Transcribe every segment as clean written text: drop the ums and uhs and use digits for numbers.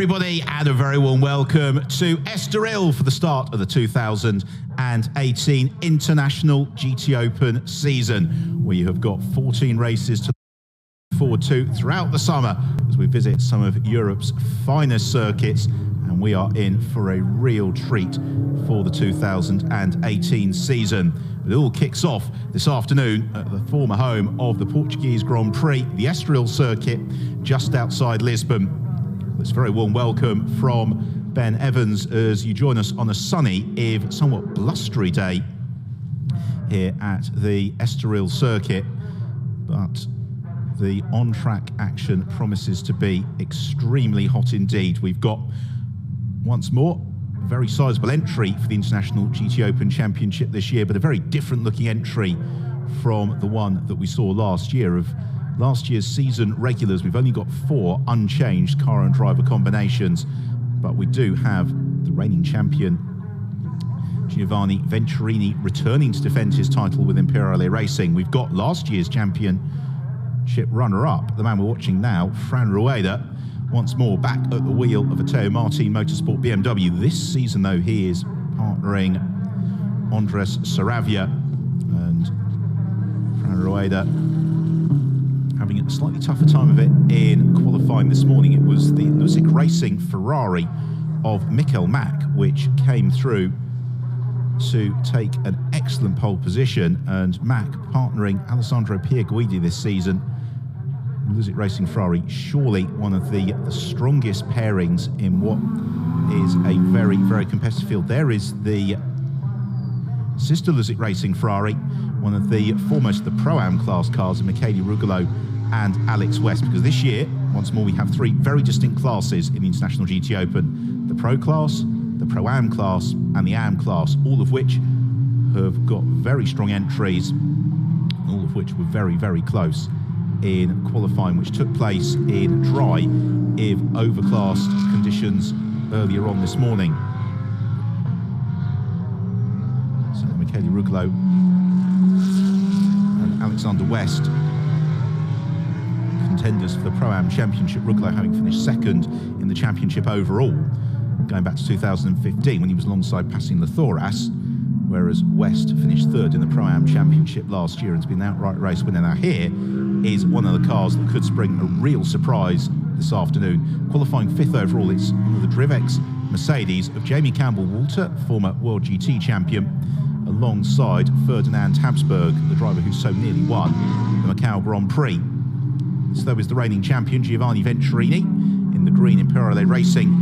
everybody, and a very warm welcome to Estoril for the start of the 2018 International GT Open season. We have got 14 races to look forward to throughout the summer as we visit some of Europe's finest circuits, and we are in for a real treat for the 2018 season. It all kicks off this afternoon at the former home of the Portuguese Grand Prix, the Estoril circuit, just outside Lisbon. It's a very warm welcome from Ben Evans as you join us on a sunny, if somewhat blustery day here at the Estoril circuit. But the on-track action promises to be extremely hot indeed. We've got, once more, a very sizable entry for the International GT Open Championship this year, but a very different looking entry from the one that we saw last year. Of last year's season regulars, we've only got 4 unchanged car and driver combinations, but we do have the reigning champion Giovanni Venturini returning to defend his title with Imperiale Racing. We've got last year's championship runner-up, the man we're watching now, Fran Rueda, once more back at the wheel of a Teo Martin Motorsport BMW. This season, though, he is partnering Andres Saravia, and Fran Rueda having a slightly tougher time of it in qualifying this morning. It was the Lusic Racing Ferrari of Michael Mack which came through to take an excellent pole position, and Mack partnering Alessandro Pierguidi this season. Lusic Racing Ferrari, surely one of the strongest pairings in what is a very, very competitive field. There is the sister Lusic Racing Ferrari, one of the foremost of the Pro-Am class cars, Michele Rugolo and Alex West, because this year, once more, we have 3 very distinct classes in the International GT Open: the Pro class, the Pro-Am class, and the Am class, all of which have got very strong entries, all of which were very, very close in qualifying, which took place in dry, if overcast conditions earlier on this morning. So Michele Rugolo and Alexander West, contenders for the Pro-Am Championship, Rugolo having finished 2nd in the championship overall, going back to 2015 when he was alongside Passim Lathoras, whereas West finished 3rd in the Pro-Am Championship last year and has been an outright race winner. Now here is one of the cars that could spring a real surprise this afternoon. Qualifying 5th overall, it's one of the Drivex Mercedes of Jamie Campbell-Walter, former World GT champion, alongside Ferdinand Habsburg, the driver who so nearly won the Macau Grand Prix. So is the reigning champion Giovanni Venturini in the green Imperiale Racing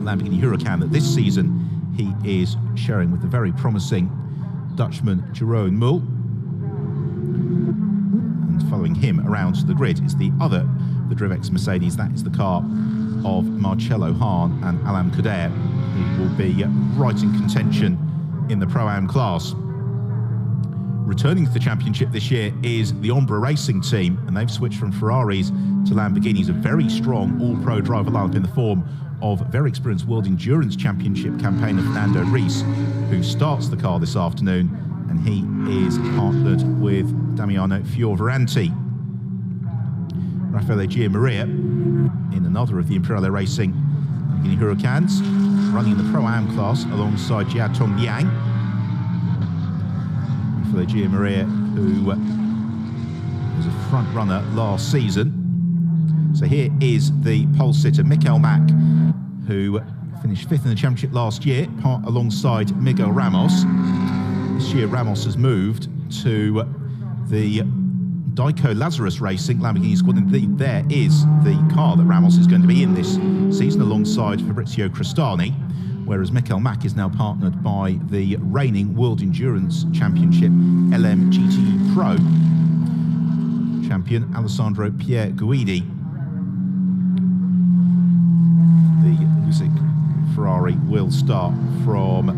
Lamborghini Huracan that this season he is sharing with the very promising Dutchman Jeroen Mul. And following him around to the grid is the other, the Drivex Mercedes. That is the car of Marcello Hahn and Alam Kader, who will be right in contention in the Pro-Am class. Returning to the championship this year is the Ombra Racing team, and they've switched from Ferraris to Lamborghinis. A very strong all-pro driver lineup in the form of very experienced World Endurance Championship campaigner Fernando Reis, who starts the car this afternoon, and he is partnered with Damiano Fioravanti. Raffaele Giamaria in another of the Imperiale Racing Lamborghini Huracans, running in the Pro-Am class alongside Jia Tong Liang. Raffaele Giamaria, who was a front runner last season. So here is the pole sitter Michael Mack, who finished 5th in the championship last year, alongside Miguel Ramos. This year Ramos has moved to the Dico Lazarus Racing Lamborghini squad. Indeed, there is the car that Ramos is going to be in this season alongside Fabrizio Crestani, whereas Michael Mack is now partnered by the reigning World Endurance Championship LMGT Pro champion Alessandro Pierguidi. The Lusic Ferrari will start from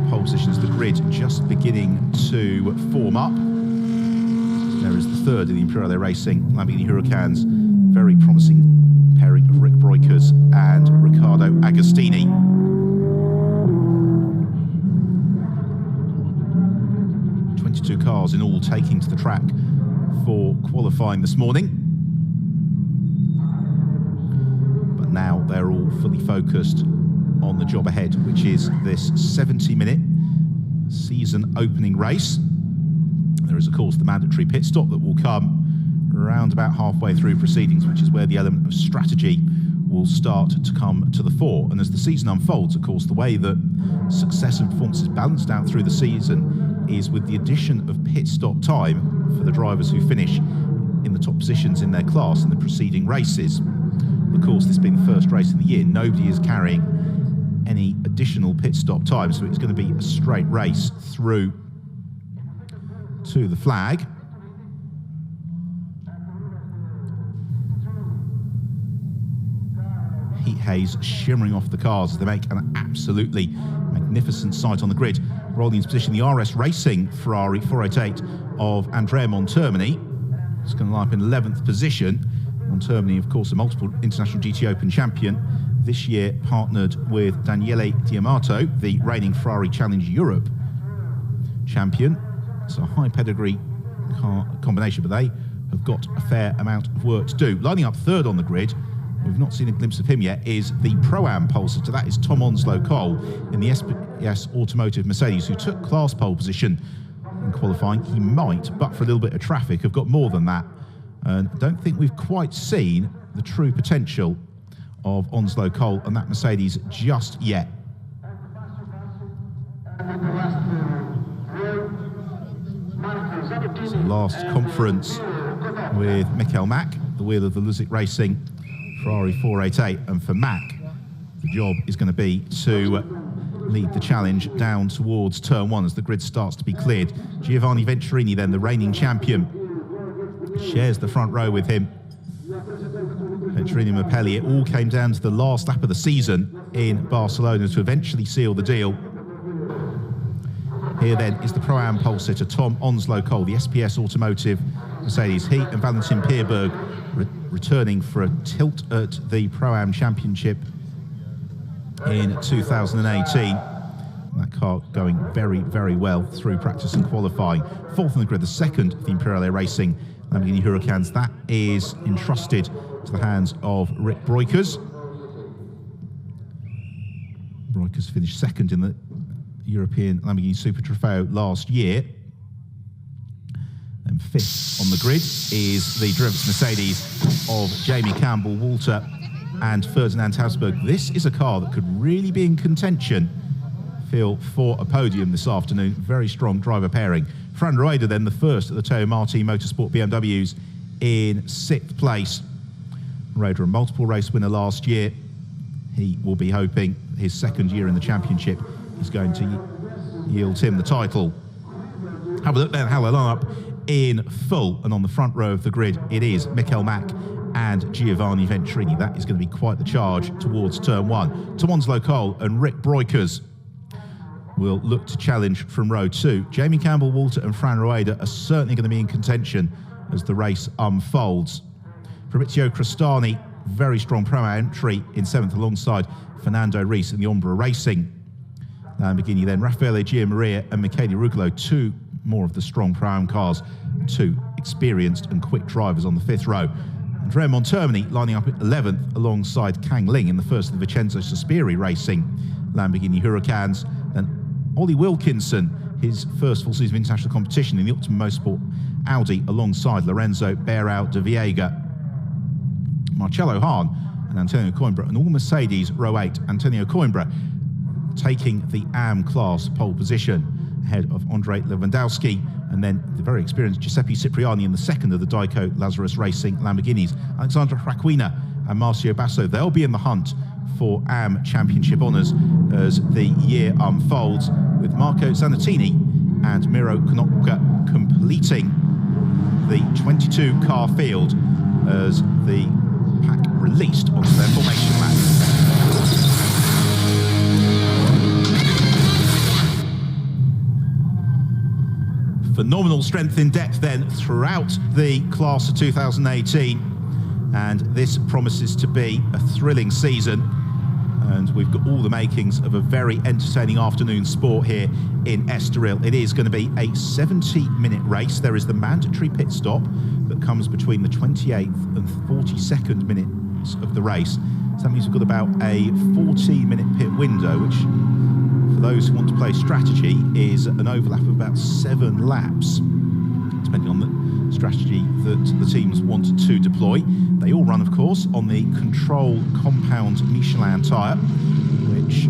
pole positions. The grid just beginning to form up. There is the 3rd in the Imperiale Racing Lamborghini Huracans. Very promising pairing of Rick Breukers and Riccardo Agostini. Two cars in all taking to the track for qualifying this morning. But now they're all fully focused on the job ahead, which is this 70-minute season opening race. There is, of course, the mandatory pit stop that will come around about halfway through proceedings, which is where the element of strategy will start to come to the fore. And as the season unfolds, of course, the way that success and performance is balanced out through the season is with the addition of pit stop time for the drivers who finish in the top positions in their class in the preceding races. Of course, this being the first race of the year, nobody is carrying any additional pit stop time, so it's going to be a straight race through to the flag. Heat haze shimmering off the cars as they make an absolutely magnificent sight on the grid. Rolling into position, the RS Racing Ferrari 488 of Andrea Montermini. It's going to line up in 11th position. Montermini, of course, a multiple International GT Open champion. This year partnered with Daniele Diamato, the reigning Ferrari Challenge Europe champion. It's a high pedigree car combination, but they have got a fair amount of work to do. Lining up third on the grid, we've not seen a glimpse of him yet, is the Pro-Am pole sitter. That is Tom Onslow-Cole in the SPS Automotive Mercedes, who took class pole position in qualifying. He might, but for a little bit of traffic, have got more than that. And I don't think we've quite seen the true potential of Onslow-Cole and that Mercedes just yet. So last conference with Michael Mack, the wheel of the Lusick Racing Ferrari 488, and for Mack, the job is going to be to lead the challenge down towards turn one as the grid starts to be cleared. Giovanni Venturini, then the reigning champion, shares the front row with him. Venturini and Mapelli, it all came down to the last lap of the season in Barcelona to eventually seal the deal. Here then is the Pro-Am pole sitter Tom Onslow-Cole, the SPS Automotive Mercedes. He and Valentin Pierberg returning for a tilt at the Pro-Am Championship in 2018. That car going very, very well through practice and qualifying. Fourth on the grid, the second of the Imperiale Racing Lamborghini Huracans. That is entrusted to the hands of Rick Breukers. Breukers finished second in the European Lamborghini Super Trofeo last year. And fifth on the grid is the Drivers Mercedes of Jamie Campbell, Walter and Ferdinand Habsburg. This is a car that could really be in contention, Phil, for a podium this afternoon. Very strong driver pairing. Fran Rueda then the first at the Teo Marti Motorsport BMWs in 6th place. Rueda, a multiple race winner last year. He will be hoping his second year in the championship is going to yield him the title. Have a look then how they line up in full, and on the front row of the grid it is Michael Mack and Giovanni Venturini. That is going to be quite the charge towards turn one. Tom Onslow-Cole and Rick Breukers will look to challenge from row two. Jamie Campbell, Walter and Fran Rueda are certainly going to be in contention as the race unfolds. Fabrizio Crostani, very strong Pro-Am entry in 7th alongside Fernando Reis in the Ombra Racing Lamborghini. Then Raffaele Gianmaria and Michele Rugolo, two more of the strong Pro-Am cars, two experienced and quick drivers on the 5th row. Andrea Montermini lining up at 11th alongside Kang Ling in the first of the Vincenzo Sospiri Racing Lamborghini Huracans. Then Ollie Wilkinson, his first full season of international competition in the Optimum Motorsport Audi alongside Lorenzo Beirao de Viega. Marcello Hahn and Antonio Coimbra, and all Mercedes row 8. Antonio Coimbra taking the AM class pole position ahead of Andrei Lewandowski, and then the very experienced Giuseppe Cipriani in the second of the Daiko Lazarus Racing Lamborghinis. Alexandra Raquina and Marcio Basso, they'll be in the hunt for AM Championship honours as the year unfolds, with Marco Zanettini and Miro Konopka completing the 22-car field as the pack released onto their formation lap. Phenomenal strength in depth then throughout the class of 2018, and this promises to be a thrilling season, and we've got all the makings of a very entertaining afternoon sport here in Estoril. It is going to be a 70-minute race. There is the mandatory pit stop that comes between the 28th and 42nd minutes of the race. So that means we've got about a 14-minute pit window, which for those who want to play strategy is an overlap of about 7 laps, depending on the strategy that the teams want to deploy. They all run, of course, on the Control Compound Michelin tyre, which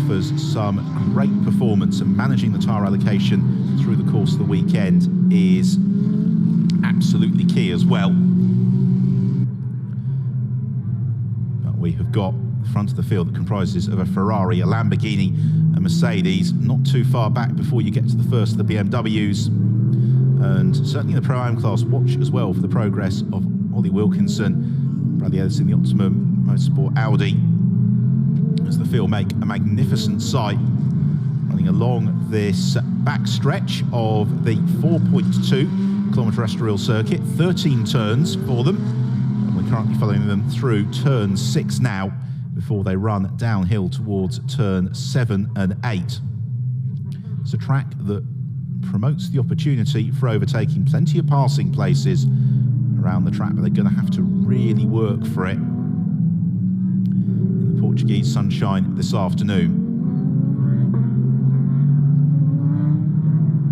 offers some great performance, and managing the tyre allocation through the course of the weekend is absolutely key as well. But we have got the front of the field that comprises of a Ferrari, a Lamborghini, a Mercedes, not too far back before you get to the first of the BMWs. And certainly in the Pro-Am class, watch as well for the progress of Ollie Wilkinson, Bradley Edison, the Optimum Motorsport Audi, as the field make a magnificent sight, running along this backstretch of the 4.2 terrestrial circuit, 13 turns for them, and we're currently following them through turn 6 now, before they run downhill towards turn 7 and 8. It's a track that promotes the opportunity for overtaking, plenty of passing places around the track, but they're going to have to really work for it in the Portuguese sunshine this afternoon.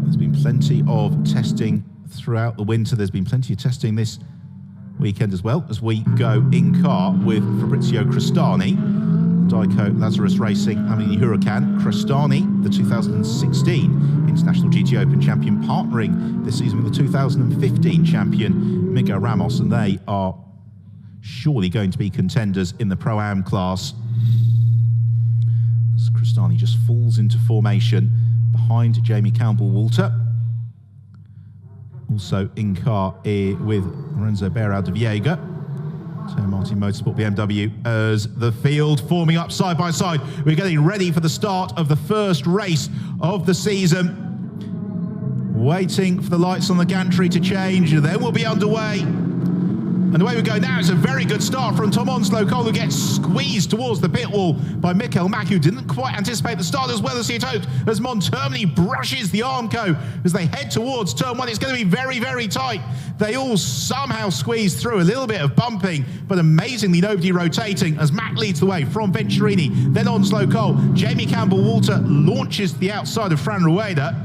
There's been plenty of testing throughout the winter. There's been plenty of testing this weekend as well, as we go in car with Fabrizio Crestani, Dico Lazarus Racing, Lamborghini Huracan. Crestani, the 2016 International GT Open champion, partnering this season with the 2015 champion Miguel Ramos, and they are surely going to be contenders in the Pro-Am class. As Crestani just falls into formation behind Jamie Campbell-Walter. Also in car with Lorenzo Berau de Viega. Martin Motorsport BMW, as the field forming up side by side. We're getting ready for the start of the first race of the season. Waiting for the lights on the gantry to change, and then we'll be underway. And the way we go now is a very good start from Tom Onslow Cole, who gets squeezed towards the pit wall by Mikael Mack, who didn't quite anticipate the start as well as he had hoped, as Montermini brushes the Armco as they head towards turn 1. It's going to be very, very tight. They all somehow squeeze through, a little bit of bumping, but amazingly nobody rotating as Mack leads the way from Venturini, then Onslow Cole. Jamie Campbell-Walter launches to the outside of Fran Rueda.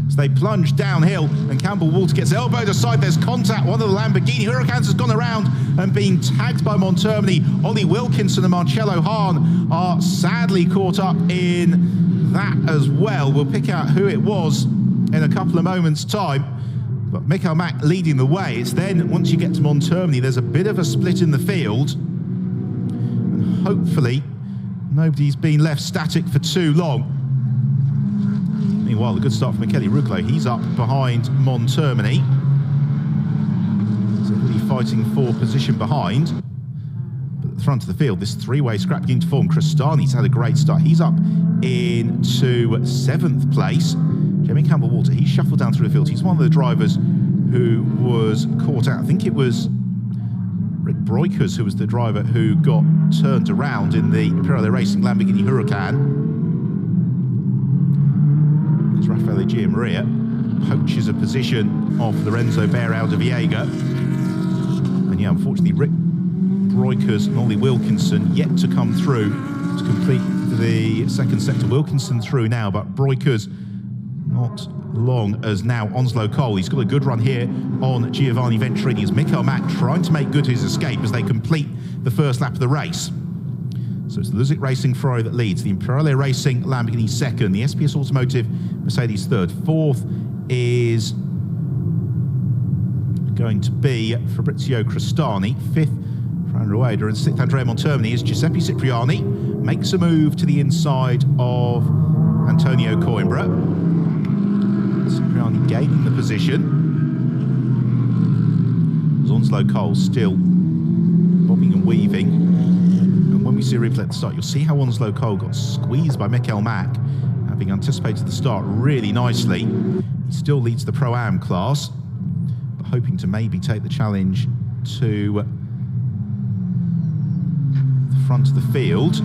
So they plunge downhill, and Campbell-Walter gets elbowed aside. There's contact. One of the Lamborghini Huracans has gone around and been tagged by Montermini. Ollie Wilkinson and Marcello Hahn are sadly caught up in that as well. We'll pick out who it was in a couple of moments' time. But Mikael Mack leading the way. It's then, once you get to Montermini, there's a bit of a split in the field. And hopefully, nobody's been left static for too long. Meanwhile, the good start from Michele Ruglo. He's up behind Montermini. So really fighting for position behind. But at the front of the field, this three-way scrap beginning to form. Crestani's had a great start. He's up into 7th place. Jamie Campbell-Walter, he shuffled down through the field. He's one of the drivers who was caught out. I think it was Rick Broikers who was the driver who got turned around in the Imperial Racing Lamborghini Huracan. Rafael Gia Maria poaches a position off Lorenzo Berau de Viega. And yeah, unfortunately, Rick Broikers and Ollie Wilkinson yet to come through to complete the second sector. Wilkinson through now, but Broikers not long as now Onslow Cole. He's got a good run here on Giovanni Venturini as Mikael Mack trying to make good his escape as they complete the first lap of the race. So it's the Luzic Racing Ferrari that leads, the Imperiale Racing Lamborghini second, the SPS Automotive Mercedes third. Fourth is going to be Fabrizio Crestani. Fifth, Fran Rueda, and sixth, Andrea Montermini, is Giuseppe Cipriani. Makes a move to the inside of Antonio Coimbra. Cipriani gaining the position. Onslow Cole still bobbing and weaving. When we see a replay at the start, you'll see how Onslow Cole got squeezed by Mikael Mack, having anticipated the start really nicely. He still leads the Pro-Am class, but hoping to maybe take the challenge to the front of the field.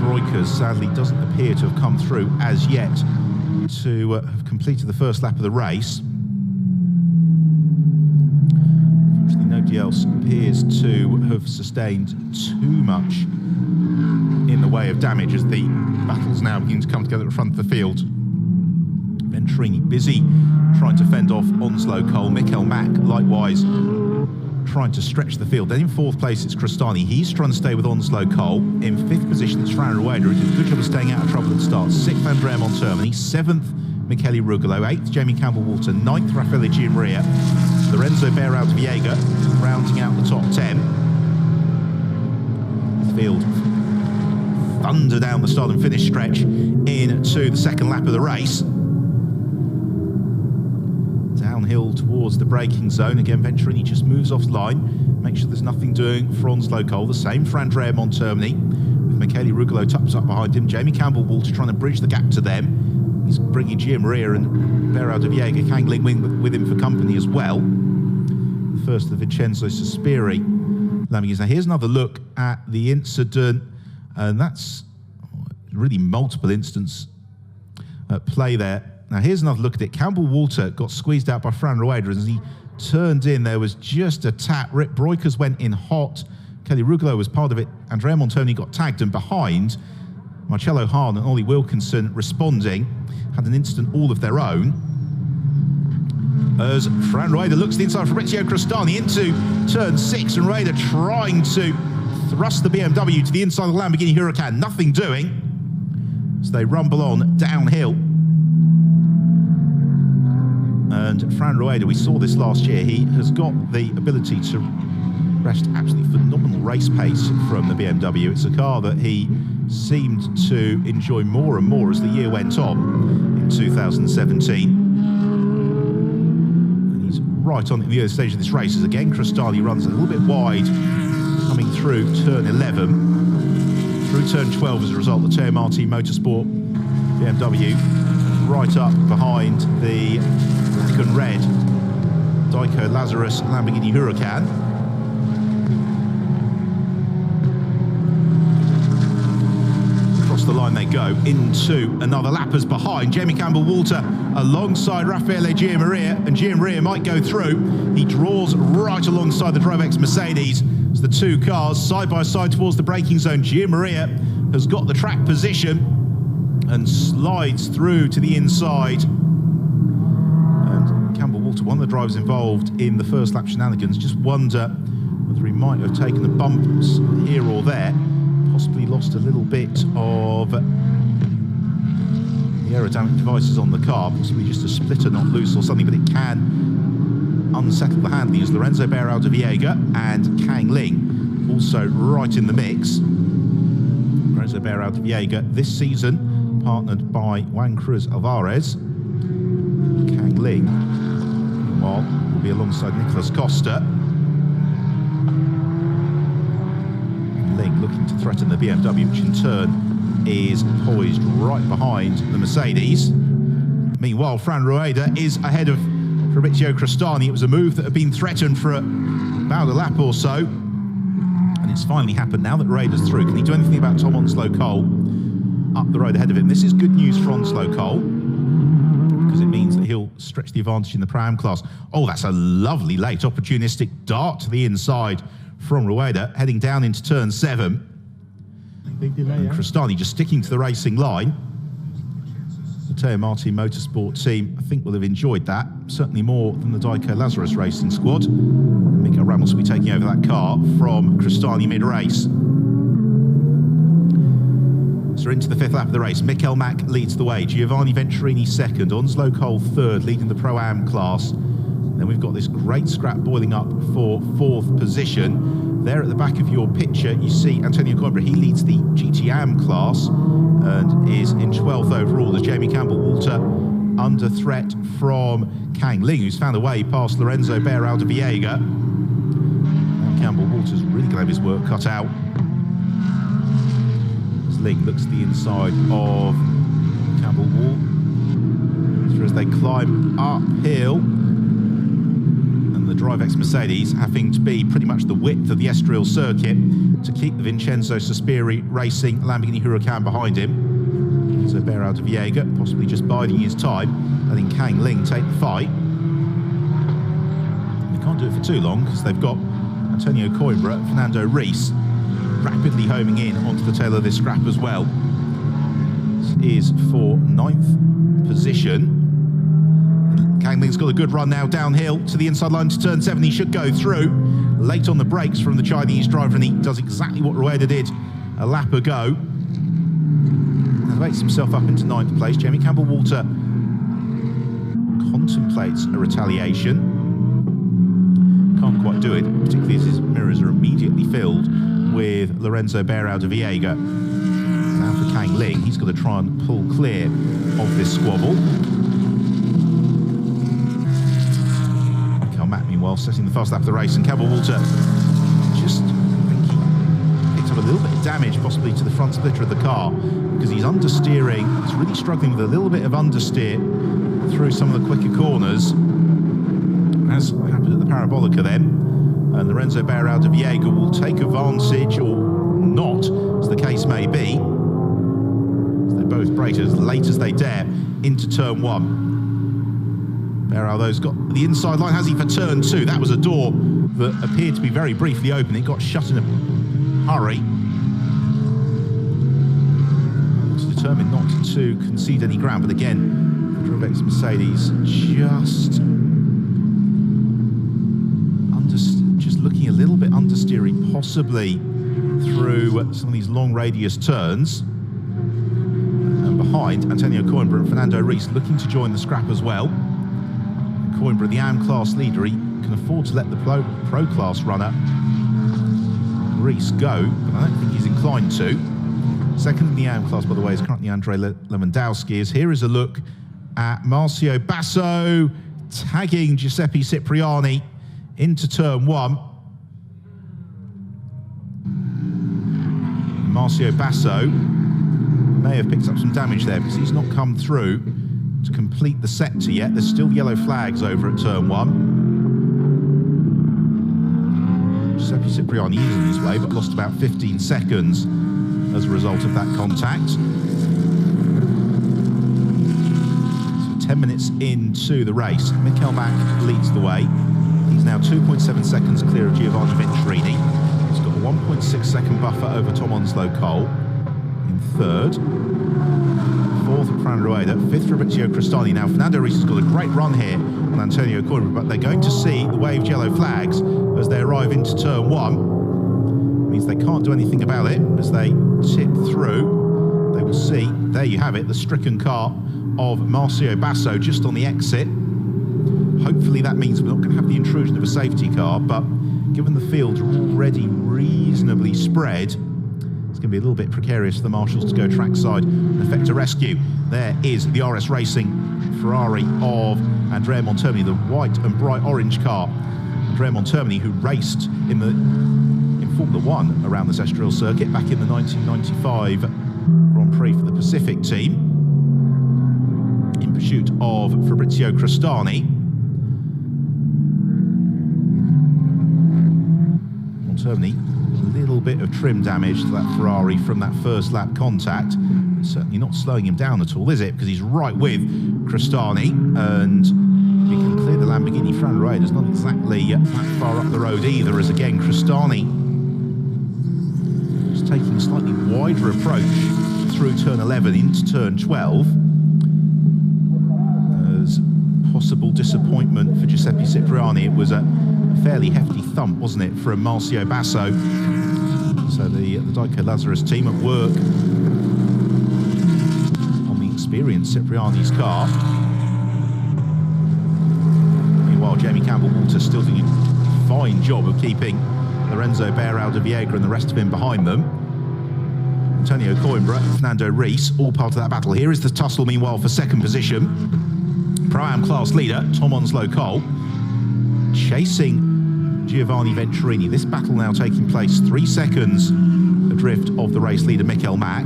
Rick Broikers sadly doesn't appear to have come through as yet to have completed the first lap of the race. Nobody else appears to have sustained too much in the way of damage as the battle's now beginning to come together at the front of the field. Venturini busy trying to fend off Onslow Cole. Mikkel Mack likewise trying to stretch the field. Then in fourth place it's Crestani. He's trying to stay with Onslow Cole. In fifth position it's Fran Rueda, who did a good job of staying out of trouble at the start. Sixth, Andrea Montermini. Seventh, Michele Rugolo. Eighth, Jamie Campbell-Walter. Ninth, Raffaele Gianmaria. Lorenzo Beirao de Viega rounding out the top 10. The field thunder down the start and finish stretch into the second lap of the race. Downhill towards the braking zone. Again, Venturini just moves off line. Make sure there's nothing doing for Onslow Cole. The same for Andrea Montermini, with Michele Rugolo tucked up behind him. Jamie Campbell-Walter trying to bridge the gap to them. He's bringing Gianmaria and Beirao de Viega, Kangling with him for company as well. First, the Vincenzo Sospiri. Now, here's another look at the incident, and that's really multiple instances at play there. Now, here's another look at it. Campbell-Walter got squeezed out by Fran Rueda as he turned in. There was just a tap. Rick Broikers went in hot. Kelly Rugolo was part of it. Andrea Montoni got tagged, and behind, Marcello Hahn and Ollie Wilkinson responding had an incident all of their own. As Fran Rueda looks to the inside for Fabrizio Crestani into turn 6, and Rueda trying to thrust the BMW to the inside of the Lamborghini Huracan. Nothing doing as they rumble on downhill. And Fran Rueda, we saw this last year, he has got the ability to wrest absolutely phenomenal race pace from the BMW. It's a car that he seemed to enjoy more and more as the year went on in 2017. And he's right on in the early stage of this race as again Crestani runs a little bit wide coming through turn 11. Through turn 12 as a result, the Teo Marti Motorsport BMW right up behind the black and red Dico Lazarus Lamborghini Huracan. Across the line they go into another lappers behind. Jamie Campbell-Walter alongside Raffaele Gianmaria, and Gianmaria might go through. He draws right alongside the Drovex Mercedes as the two cars side by side towards the braking zone. Gianmaria has got the track position and slides through to the inside. And Campbell-Walter, one of the drivers involved in the first lap shenanigans, just wonder whether he might have taken the bumps here or there, possibly lost a little bit of the aerodynamic devices on the car, possibly just a splitter not loose or something, but it can unsettle the handling as Lorenzo Beirao de Viega and Kang Ling also right in the mix. Lorenzo Beirao de Viega this season partnered by Juan Cruz Alvarez. Kang Ling, meanwhile, will be alongside Nicolas Costa. Ling looking to threaten the BMW, which in turn is poised right behind the Mercedes. Meanwhile, Fran Rueda is ahead of Fabrizio Crestani. It was a move that had been threatened for about a lap or so, and it's finally happened now that Rueda's through. Can he do anything about Tom Onslow Cole up the road ahead of him? This is good news for Onslow Cole, because it means that he'll stretch the advantage in the Pro-Am class. Oh, that's a lovely late opportunistic dart to the inside from Rueda, heading down into turn 7. Big delay, and Crestani just sticking to the racing line. The Teo Marti Motorsport team, I think, will have enjoyed that, certainly more than the Dico Lazarus racing squad. Miguel Ramos will be taking over that car from Crestani mid-race. So into the 5th lap of the race. Mikkel Mack leads the way. Giovanni Venturini second. Onslow Cole third, leading the Pro-Am class. Then we've got this great scrap boiling up for 4th position. There at the back of your picture, you see Antonio Coimbra. He leads the GT3 class and is in 12th overall. As Jamie Campbell-Walter under threat from Kang Ling, who's found a way past Lorenzo Beirao de Viega. Now Campbell-Walter's really going to have his work cut out. As Ling looks to the inside of Campbell-Walter as they climb uphill. The Drivex Mercedes having to be pretty much the width of the Estoril circuit to keep the Vincenzo Sospiri racing Lamborghini Huracan behind him. So Beirao de Viega possibly just biding his time, letting Kang Ling take the fight. They can't do it for too long because they've got Antonio Coimbra, Fernando Reis, rapidly homing in onto the tail of this scrap as well. This is for 9th position. Kangling's got a good run now downhill to the inside line to turn 7. He should go through. Late on the brakes from the Chinese driver, and he does exactly what Rueda did a lap ago. Elevates himself up into 9th place. Jamie Campbell-Walter contemplates a retaliation. Can't quite do it, particularly as his mirrors are immediately filled with Lorenzo Beirao de Viega. Now for Kang Ling, he's got to try and pull clear of this squabble. Meanwhile, setting the fast lap of the race, and Campbell-Walter just, I think he picked up a little bit of damage, possibly to the front splitter of the car, because he's understeering. He's really struggling with a little bit of understeer through some of the quicker corners, as happened at the Parabolica then. And Lorenzo Beirao de Viega will take advantage, or not, as the case may be. They both brake as late as they dare into turn 1. Beirao, though's got the inside line, has he, for turn 2? That was a door that appeared to be very briefly open. It got shut in a hurry. It's determined not to concede any ground, but again, the Drovex Mercedes just looking a little bit understeery, possibly through some of these long radius turns. And behind, Antonio Coimbra and Fernando Reis looking to join the scrap as well. Coimbra, the AM class leader, he can afford to let the pro class runner Reis go, but I don't think he's inclined to. Second in the AM class, by the way, is currently Andrei Lewandowski. As here is a look at Marcio Basso tagging Giuseppe Cipriani into turn 1. Marcio Basso may have picked up some damage there because he's not come through to complete the sector yet. There's still yellow flags over at turn 1. Giuseppe Cipriani is in his way, but lost about 15 seconds as a result of that contact. So 10 minutes into the race, Mikel Mack leads the way. He's now 2.7 seconds clear of Giovanni Venturini. He's got a 1.6 second buffer over Tom Onslow Cole in 3rd. 4th, Fran Rueda. 5th, Fabrizio Cristani. Now, Fernando Reis has got a great run here on Antonio Coimbra, but they're going to see the waved yellow flags as they arrive into turn 1. It means they can't do anything about it as they tip through. They will see, there you have it, the stricken car of Marcio Basso just on the exit. Hopefully that means we're not going to have the intrusion of a safety car, but given the fields are already reasonably spread, it's going to be a little bit precarious for the marshals to go trackside and effect a rescue. There is the RS Racing Ferrari of Andrea Montermini, the white and bright orange car. Andrea Montermini, who raced in Formula 1 around this Estoril circuit back in the 1995 Grand Prix for the Pacific team, in pursuit of Fabrizio Cristani. Montermini, a little bit of trim damage to that Ferrari from that first lap contact. It's certainly not slowing him down at all, is it? Because he's right with Cristani, and he can clear the Lamborghini. Fran Rueda is not exactly that far up the road either, as again Cristani is taking a slightly wider approach through turn 11 into turn 12. As possible disappointment for Giuseppe Cipriani, it was a fairly hefty thump, wasn't it, from Marcio Basso. So the Daiko Lazarus team at work on the experienced Cipriani's car. Meanwhile, Jamie Campbell-Walter still doing a fine job of keeping Lorenzo Beirao de Viega and the rest of him behind them. Antonio Coimbra and Fernando Reis, all part of that battle. Here is the tussle, meanwhile, for second position. Pro-Am class leader, Tom Onslow Cole, chasing Giovanni Venturini. This battle now taking place 3 seconds adrift of the race leader, Mikel Mack.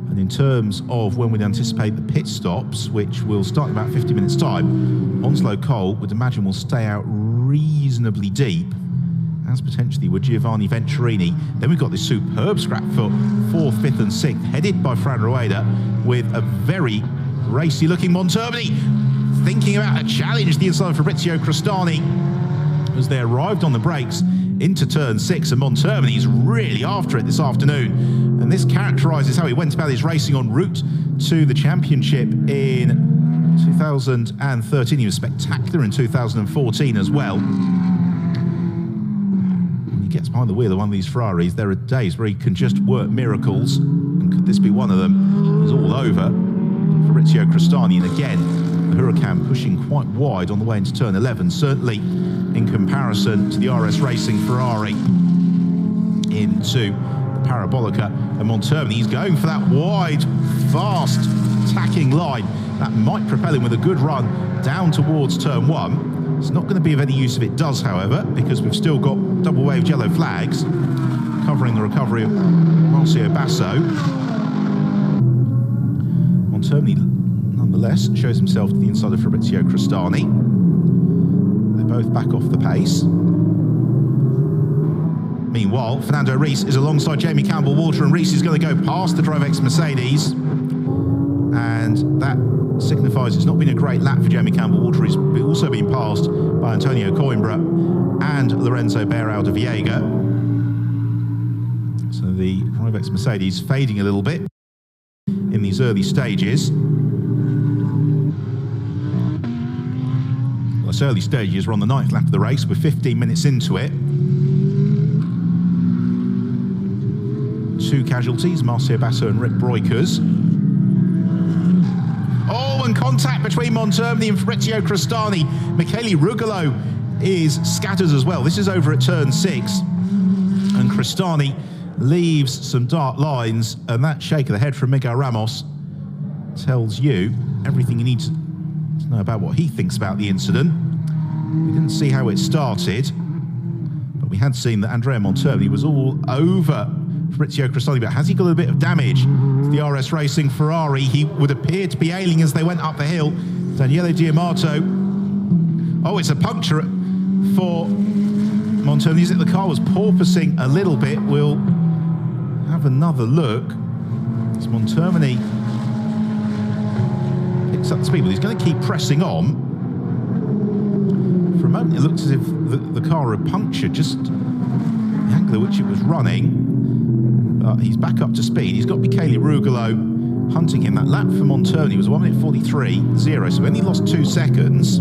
And in terms of when we'd anticipate the pit stops, which will start in about 50 minutes' time, Onslow Cole would imagine will stay out reasonably deep, as potentially would Giovanni Venturini. Then we've got this superb scrap for 4th, 5th and 6th, headed by Fran Rueda, with a very racy-looking Montermini thinking about a challenge the inside of Fabrizio Cristani. as they arrived on the brakes into turn 6, and Montermini's really after it this afternoon. And this characterises how he went about his racing en route to the championship in 2013. He was spectacular in 2014 as well. When he gets behind the wheel of one of these Ferraris, there are days where he can just work miracles, and could this be one of them? It's all over Fabrizio Crestani, and again the Huracan pushing quite wide on the way into turn 11, certainly in comparison to the RS Racing Ferrari into the Parabolica. And Montermini, he's going for that wide, fast, tacking line. That might propel him with a good run down towards turn 1. It's not going to be of any use if it does, however, because we've still got double waved yellow flags covering the recovery of Marcio Basso. Montermini, nonetheless, shows himself to the inside of Fabrizio Crestani. They're both back off the pace. Meanwhile, Fernando Reis is alongside Jamie Campbell-Walter, and Reis is going to go past the Drivex Mercedes. And that signifies it's not been a great lap for Jamie Campbell-Walter. He's also been passed by Antonio Coimbra and Lorenzo Beirao de Viega. So the Drivex Mercedes fading a little bit in these early stages. Well, this early stages, we're on the 9th lap of the race. We're 15 minutes into it. 2 casualties, Marcio Basso and Rick Breukers. Oh, and contact between Montermini and Fabrizio Crestani. Michele Rugolo is scattered as well. This is over at turn 6. And Crestani leaves some dark lines, and that shake of the head from Miguel Ramos tells you everything you need to know about what he thinks about the incident. We didn't see how it started, but we had seen that Andrea Montermini was all over Fabrizio Crestani. But has he got a bit of damage to the RS Racing Ferrari? He would appear to be ailing as they went up the hill. Daniele Diamato. Oh, it's a puncture for Montermini. Is it the car was porpoising a little bit? We'll have another look. As Montermini picks up the speed, but he's going to keep pressing on. For a moment, it looked as if the car had punctured just the angle at which it was running. He's back up to speed. He's got Michele Rugolo hunting him. That lap for Montermini was 1:43.0, so when he lost 2 seconds,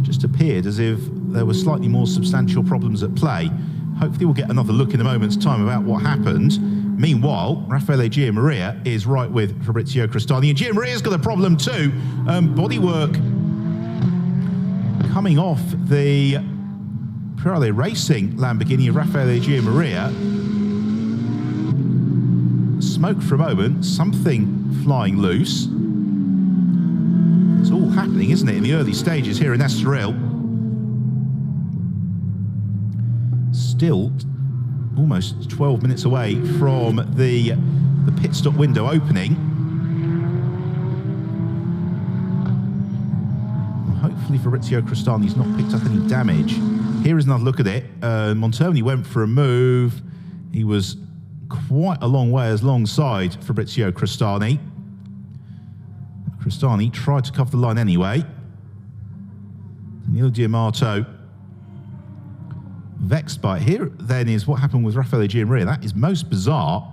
just appeared as if there were slightly more substantial problems at play. Hopefully we'll get another look in a moment's time about what happened. Meanwhile, Raffaele Giammaria is right with Fabrizio Crestani, and Giammaria's got a problem too. Bodywork coming off the Pirelli Racing Lamborghini of Raffaele Giammaria. Smoke for a moment, something flying loose. It's all happening, isn't it, in the early stages here in Estoril. Still almost 12 minutes away from the pit stop window opening. Hopefully Fabrizio Crestani's not picked up any damage. Here is another look at it. Montermini went for a move. He was quite a long way alongside Fabrizio Crestani. Crestani tried to cover the line anyway. Daniele Diamato vexed by it. Here then is what happened with Raffaele Giammaria. That is most bizarre.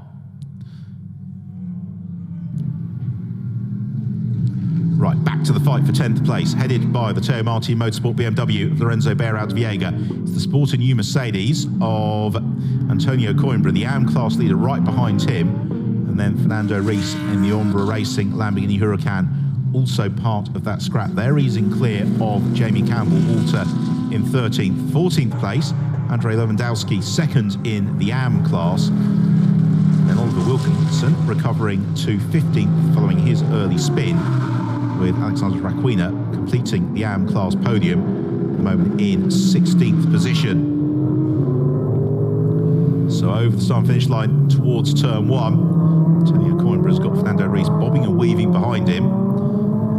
Right, back to the fight for 10th place, headed by the Teo Martin Motorsport BMW of Lorenzo Beirao de Viega. It's the Sport and New Mercedes of Antonio Coimbra, the AM class leader, right behind him. And then Fernando Reis in the Ombra Racing Lamborghini Huracan, also part of that scrap. They're easing clear of Jamie Campbell-Walter in 13th. 14th place, Andrei Lewandowski, second in the AM class. And then Oliver Wilkinson recovering to 15th following his early spin, with Alexander Raquina completing the AM class podium at the moment in 16th position. So over the start finish line towards turn 1, Antonio Coimbra's got Fernando Reis bobbing and weaving behind him.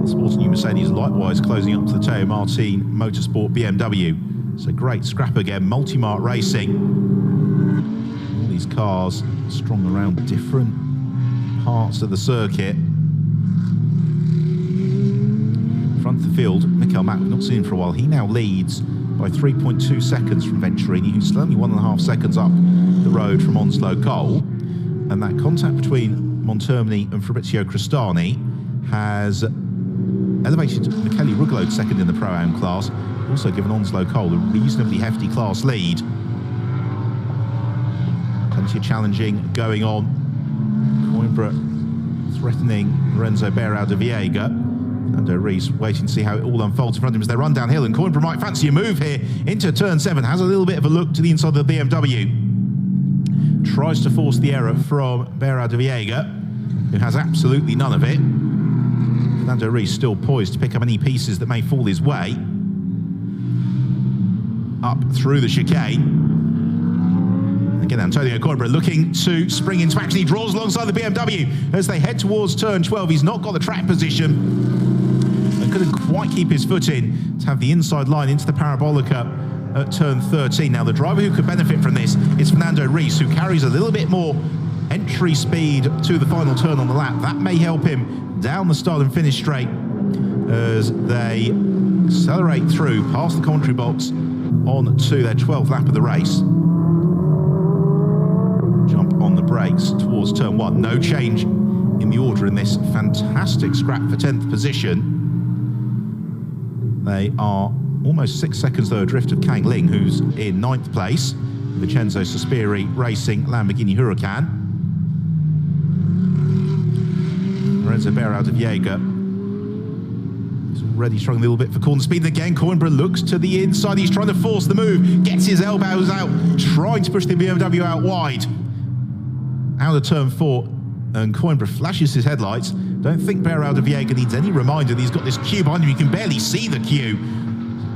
The Sport New Mercedes likewise closing up to the Teo Martin Motorsport BMW. So great scrap again, multi-mark racing. All these cars strung around different parts of the circuit. Front of the field, Michael Mack, we've not seen him for a while. He now leads by 3.2 seconds from Venturini, who's only 1.5 seconds up the road from Onslow Cole. And that contact between Montermini and Fabrizio Crestani has elevated Michele Rugolo second in the Pro-Am class, also given Onslow Cole a reasonably hefty class lead. Plenty of challenging going on. Coimbra threatening Lorenzo Berau de Viega. Fernando Reis waiting to see how it all unfolds in front of him as they run downhill, and Coimbra might fancy a move here into turn 7, has a little bit of a look to the inside of the BMW. Tries to force the error from Berau de Viega, who has absolutely none of it. Fernando Reis still poised to pick up any pieces that may fall his way. Up through the chicane. Again, Antonio Coimbra looking to spring into action. He draws alongside the BMW as they head towards turn 12. He's not got the track position and couldn't quite keep his foot in to have the inside line into the Parabolica at turn 13. Now, the driver who could benefit from this is Fernando Reis, who carries a little bit more entry speed to the final turn on the lap. That may help him down the start and finish straight as they accelerate through past the commentary box on to their 12th lap of the race. Jump on the brakes towards turn 1. No change in the order in this fantastic scrap for 10th position. They are almost 6 seconds though adrift of Kang Ling, who's in 9th place. Vincenzo Sospiri Racing Lamborghini Huracan. Lorenzo Berau de Viega is already struggling a little bit for corner speed. And again, Coimbra looks to the inside. He's trying to force the move, gets his elbows out, trying to push the BMW out wide. Out of turn 4, and Coimbra flashes his headlights. Don't think Berau de Viega needs any reminder that he's got this queue behind him. You can barely see the queue.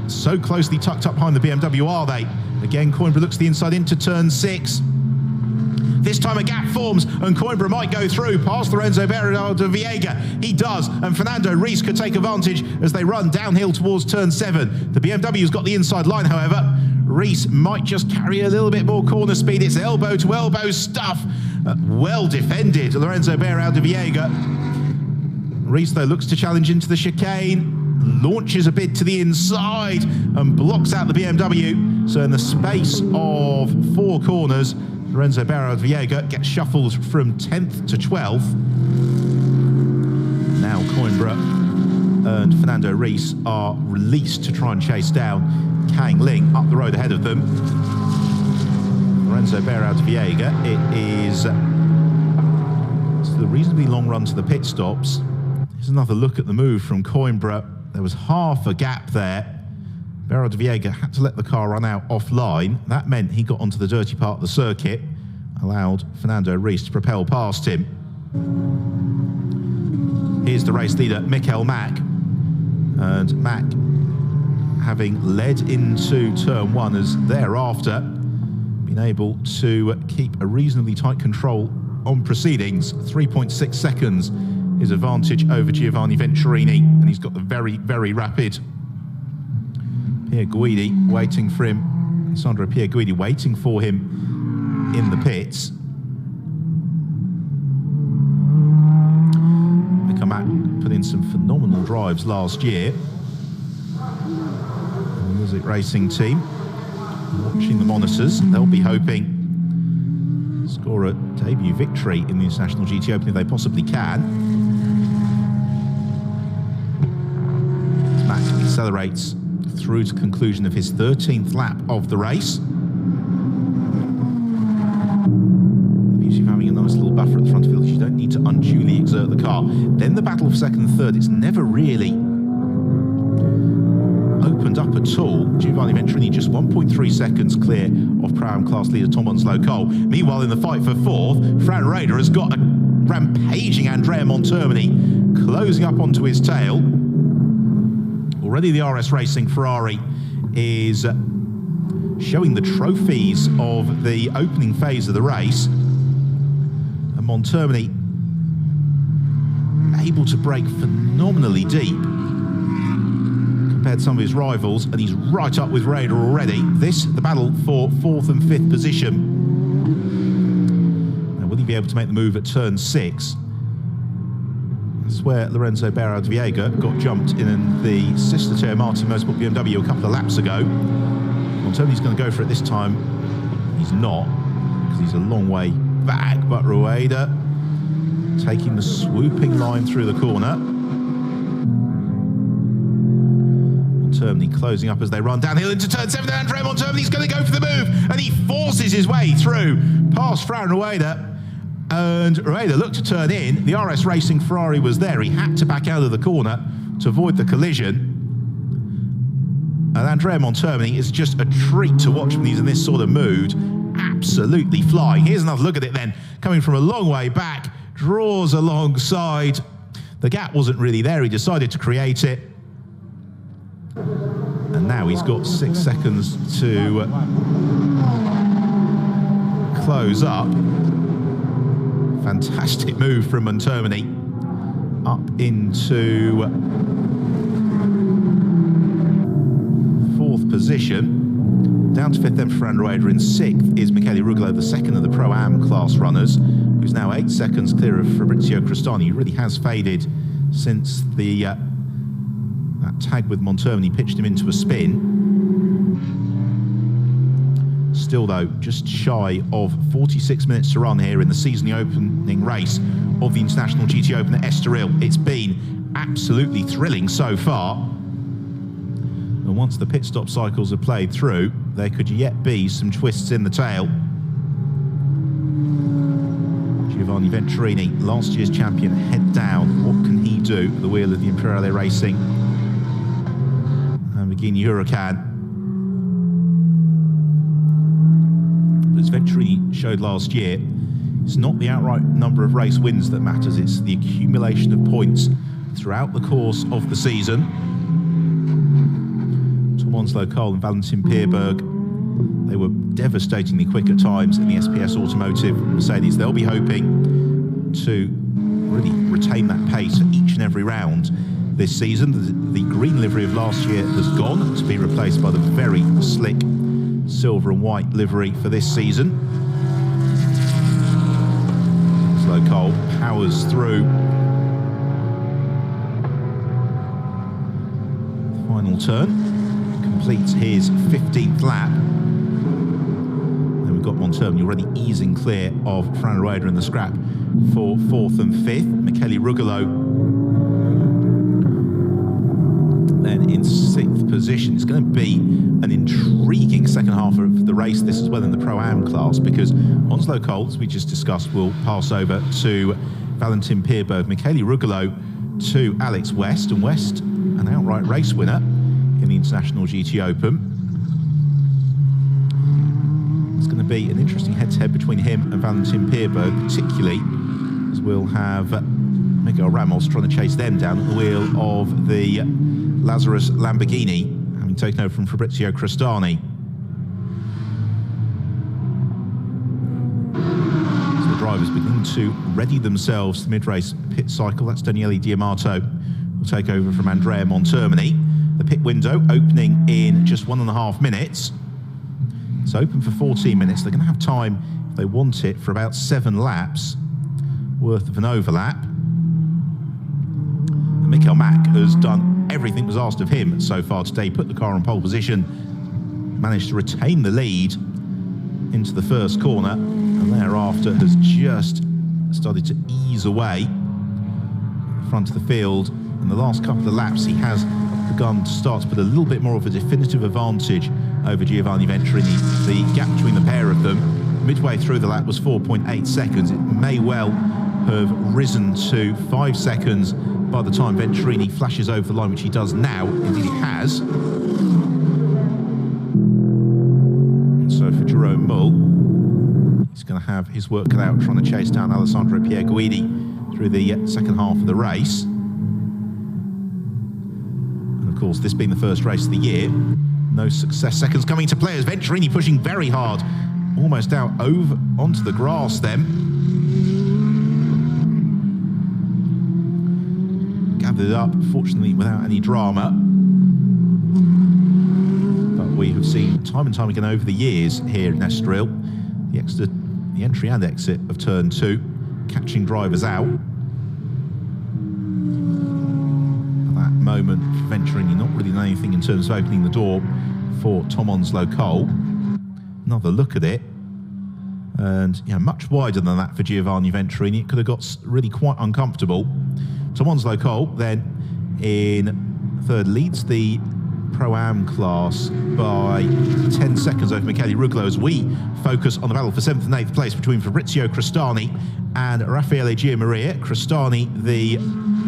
So closely tucked up behind the BMW are they? Again, Coimbra looks to the inside into turn 6. This time a gap forms, and Coimbra might go through past Lorenzo Berau de Viega. He does, and Fernando Reis could take advantage as they run downhill towards turn 7. The BMW's got the inside line, however. Reis might just carry a little bit more corner speed. It's elbow-to-elbow stuff. Well defended, Lorenzo Berau de Viega. Reis, though, looks to challenge into the chicane, launches a bit to the inside and blocks out the BMW. So in the space of 4 corners, Lorenzo Berau de Viega gets shuffled from 10th to 12th. Now Coimbra and Fernando Reis are released to try and chase down Kang Ling up the road ahead of them. Lorenzo Berau de Viega, it is a reasonably long run to the pit stops. Here's another look at the move from Coimbra. There was half a gap there. Berau de Viega had to let the car run out offline. That meant he got onto the dirty part of the circuit, allowed Fernando Reis to propel past him. Here's the race leader, Michael Mack. And Mack, having led into turn 1, has thereafter been able to keep a reasonably tight control on proceedings. 3.6 seconds his advantage over Giovanni Venturini, and he's got the very, very rapid Pier Guidi waiting for him. Sandro Pier Guidi waiting for him in the pits. Michael Mack put in some phenomenal drives last year. The Music Racing team watching the monitors. They'll be hoping to score a debut victory in the International GT Open if they possibly can. Mack accelerates through to conclusion of his 13th lap of the race. The beauty of having a nice little buffer at the front of the field is you don't need to unduly exert the car. Then the battle for second and third, it's never really opened up at all. Giovanni Venturini just 1.3 seconds clear of Pro-Am class leader Tom Onslow Cole. Meanwhile, in the fight for 4th, Fran Rader has got a rampaging Andrea Montermini closing up onto his tail. Already the RS Racing Ferrari is showing the trophies of the opening phase of the race. And Montermini able to brake phenomenally deep compared to some of his rivals, and he's right up with Rader already. This, the battle for 4th and 5th position. Now, will he be able to make the move at turn 6? As This is where Lorenzo Viega got jumped in the sister tier Martin Motorsport BMW a couple of laps ago. Montoni's going to go for it this time. He's not, because he's a long way back, but Rueda taking the swooping line through the corner. Montoni closing up as they run downhill into turn 7. Andrea Montoni's going to go for the move, and he forces his way through past Fran Rueda. And Rueda looked to turn in. The RS Racing Ferrari was there. He had to back out of the corner to avoid the collision. And Andrea Montoni is just a treat to watch when he's in this sort of mood. Absolutely flying. Here's another look at it then. Coming from a long way back, draws alongside. The gap wasn't really there. He decided to create it. And now he's got 6 seconds to close up. Fantastic move from Montoni up into 4th position. Down to 5th then for Fran Rueda. In 6th is Michele Rugolo, the second of the Pro-Am class runners, who's now 8 seconds clear of Fabrizio Crestani. He really has faded since the that tag with Montoni pitched him into a spin. Still though, just shy of 46 minutes to run here in the season opening race of the International GT Open at Estoril. It's been absolutely thrilling so far. And once the pit stop cycles are played through, there could yet be some twists in the tail. Giovanni Venturini, last year's champion, head down. What can he do at the wheel of the Imperiale Racing Lamborghini Huracan? As Venturini showed last year, it's not the outright number of race wins that matters, it's the accumulation of points throughout the course of the season. Tom Onslow Cole and Valentin Pierberg, they were devastatingly quick at times in the SPS Automotive Mercedes. They'll be hoping to really retain that pace for each and every round this season. The green livery of last year has gone to be replaced by the very slick silver and white livery for this season. Slow Cole powers through the final turn, completes his 15th lap. Then we've got Montoni already easing clear of Fran Rueda in the scrap for 4th and 5th. Michele Rugolo then in 6th position. It's going to be an intriguing second half of the race, this as well in the Pro-Am class, because Onslow Cole, as we just discussed, will pass over to Valentin Pierberg. Michele Rugolo to Alex West, and West an outright race winner in the International GT Open. It's going to be an interesting head-to-head between him and Valentin Pierberg, particularly as we'll have Miguel Ramos trying to chase them down at the wheel of the Lazarus Lamborghini, having taken over from Fabrizio Crestani. So the drivers begin to ready themselves to mid-race pit cycle. That's Daniele Diamato will take over from Andrea Montoni. The pit window opening in just 1.5 minutes. It's open for 14 minutes. They're going to have time, if they want it, for about 7 laps worth of an overlap. And Mikael Mack has done everything that was asked of him so far today. Put the car on pole position, managed to retain the lead into the first corner, and thereafter has just started to ease away in front of the field. In the last couple of laps, he has begun to start to put a little bit more of a definitive advantage over Giovanni Venturini. The gap between the pair of them midway through the lap was 4.8 seconds. It may well have risen to 5 seconds by the time Venturini flashes over the line, which he does now. Indeed he has. And so for Jerome Mull, he's going to have his work cut out trying to chase down Alessandro Pierguidi through the second half of the race. And of course, this being the first race of the year, no success seconds coming to players. Venturini pushing very hard, almost out over onto the grass then. Gathered up, fortunately without any drama. But we have seen time and time again over the years here in Estoril, the entry and exit of turn 2, catching drivers out. Venturini not really done anything in terms of opening the door for Tom Onslow Cole. Another look at it. And yeah, much wider than that for Giovanni Venturini. It could have got really quite uncomfortable. Tom Onslow Cole then in third leads the Pro-Am class by 10 seconds over Michele Ruglo as we focus on the battle for 7th and 8th place between Fabrizio Crestani and Raffaele Giammaria. Crestani, the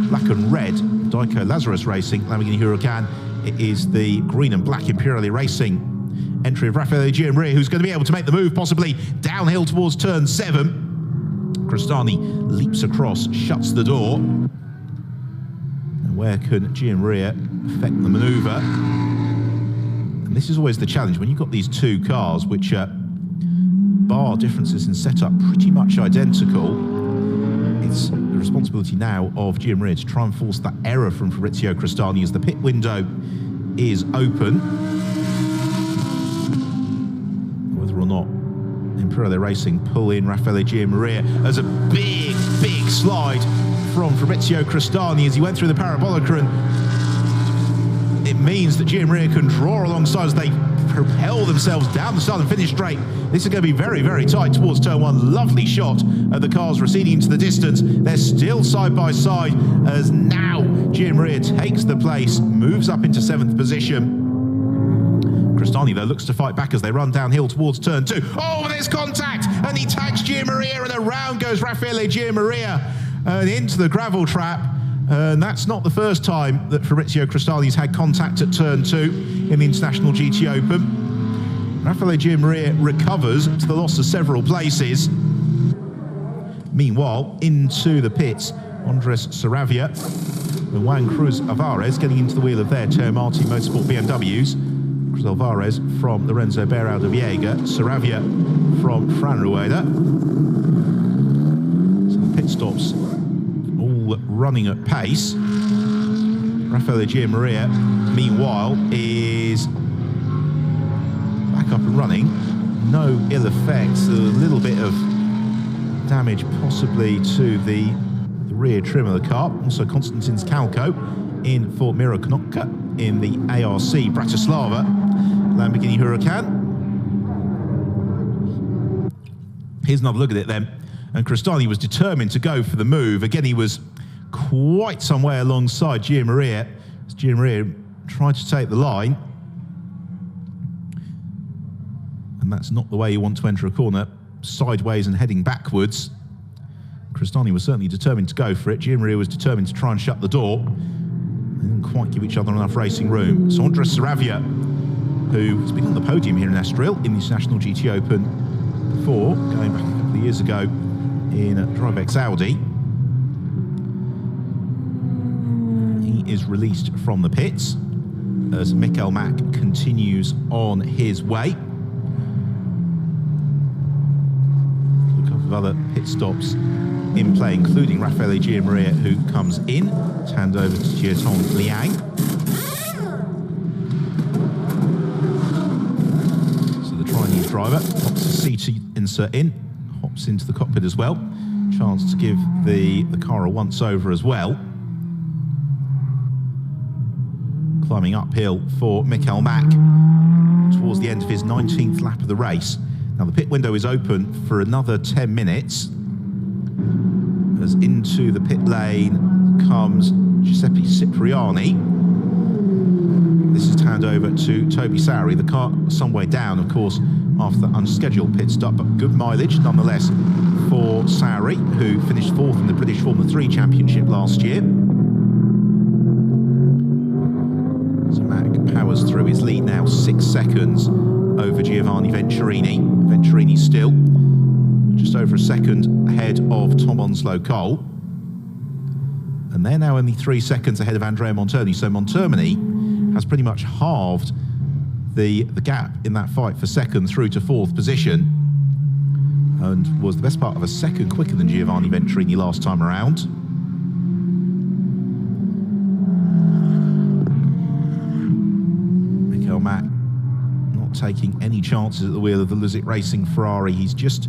black and red Daiko Lazarus Racing Lamborghini Huracan. It is the green and black Imperiale Racing entry of Raffaele Giammaria, who's going to be able to make the move possibly downhill towards turn 7. Crestani leaps across, shuts the door. And where can Giammaria affect the manoeuvre? And this is always the challenge when you've got these two cars which are bar differences in setup pretty much identical. It's the responsibility now of Giammaria to try and force that error from Fabrizio Crestani as the pit window is open. Whether or not Imperiale Racing pull in Raffaele Giammaria as a big slide from Fabrizio Crestani as he went through the parabolica, and it means that Giammaria can draw alongside as they propel themselves down the start and finish straight. This is going to be very tight towards turn 1. Lovely shot of the cars receding into the distance. They're still side by side as now Giammaria takes the place, moves up into 7th position. Crestani, though, looks to fight back as they run downhill towards turn 2. Oh, there's contact! And he tags Giammaria, and around goes Raffaele Giammaria and into the gravel trap. And that's not the first time that Fabrizio Crestani's had contact at turn 2 in the International GT Open. Raffaele Giammaria recovers to the loss of several places. Meanwhile, into the pits, Andres Saravia and Juan Cruz Alvarez getting into the wheel of their Teo Marti Motorsport BMWs. Cruz Alvarez from Lorenzo Berau de Viega, Saravia from Fran Rueda. So the pit stops all running at pace. Raffaele Giammaria, meanwhile, is back up and running. No ill effects, a little bit of damage possibly to the rear trim of the car. Also Konstantin Skalko in for Miro Konopka in the ARC Bratislava Lamborghini Huracan. Here's another look at it then. And Crestani was determined to go for the move. Again, he was quite some way alongside Giammaria as Giammaria tried to take the line. And that's not the way you want to enter a corner, sideways and heading backwards. Crestani was certainly determined to go for it. Giammaria was determined to try and shut the door. They didn't quite give each other enough racing room. So Andres Saravia, who has been on the podium here in Estoril in the International GT Open before, going back a couple of years ago in DriveX Audi. He is released from the pits as Mikael Mack continues on his way. A couple of other pit stops in play, including Raffaele Giammaria, who comes in to hand over to Jietong Liang. So the Chinese driver pops the seat insert in, hops into the cockpit as well. Chance to give the car a once-over as well. Climbing uphill for Mikael Mack towards the end of his 19th lap of the race. Now the pit window is open for another 10 minutes. As into the pit lane comes Giuseppe Cipriani. This is turned over to Toby Sowry. The car some way down, of course, after the unscheduled pit stop, but good mileage nonetheless for Sowry, who finished 4th in the British Formula 3 Championship last year. So Mack powers through his lead now, 6 seconds over Giovanni Venturini. Venturini still just over a second ahead of Tom Onslow Cole. And they're now only 3 seconds ahead of Andrea Monterni. So Monterni has pretty much halved the gap in that fight for second through to 4th position, and was the best part of a second quicker than Giovanni Venturini last time around. Mikael Mack not taking any chances at the wheel of the Luzic Racing Ferrari. He's just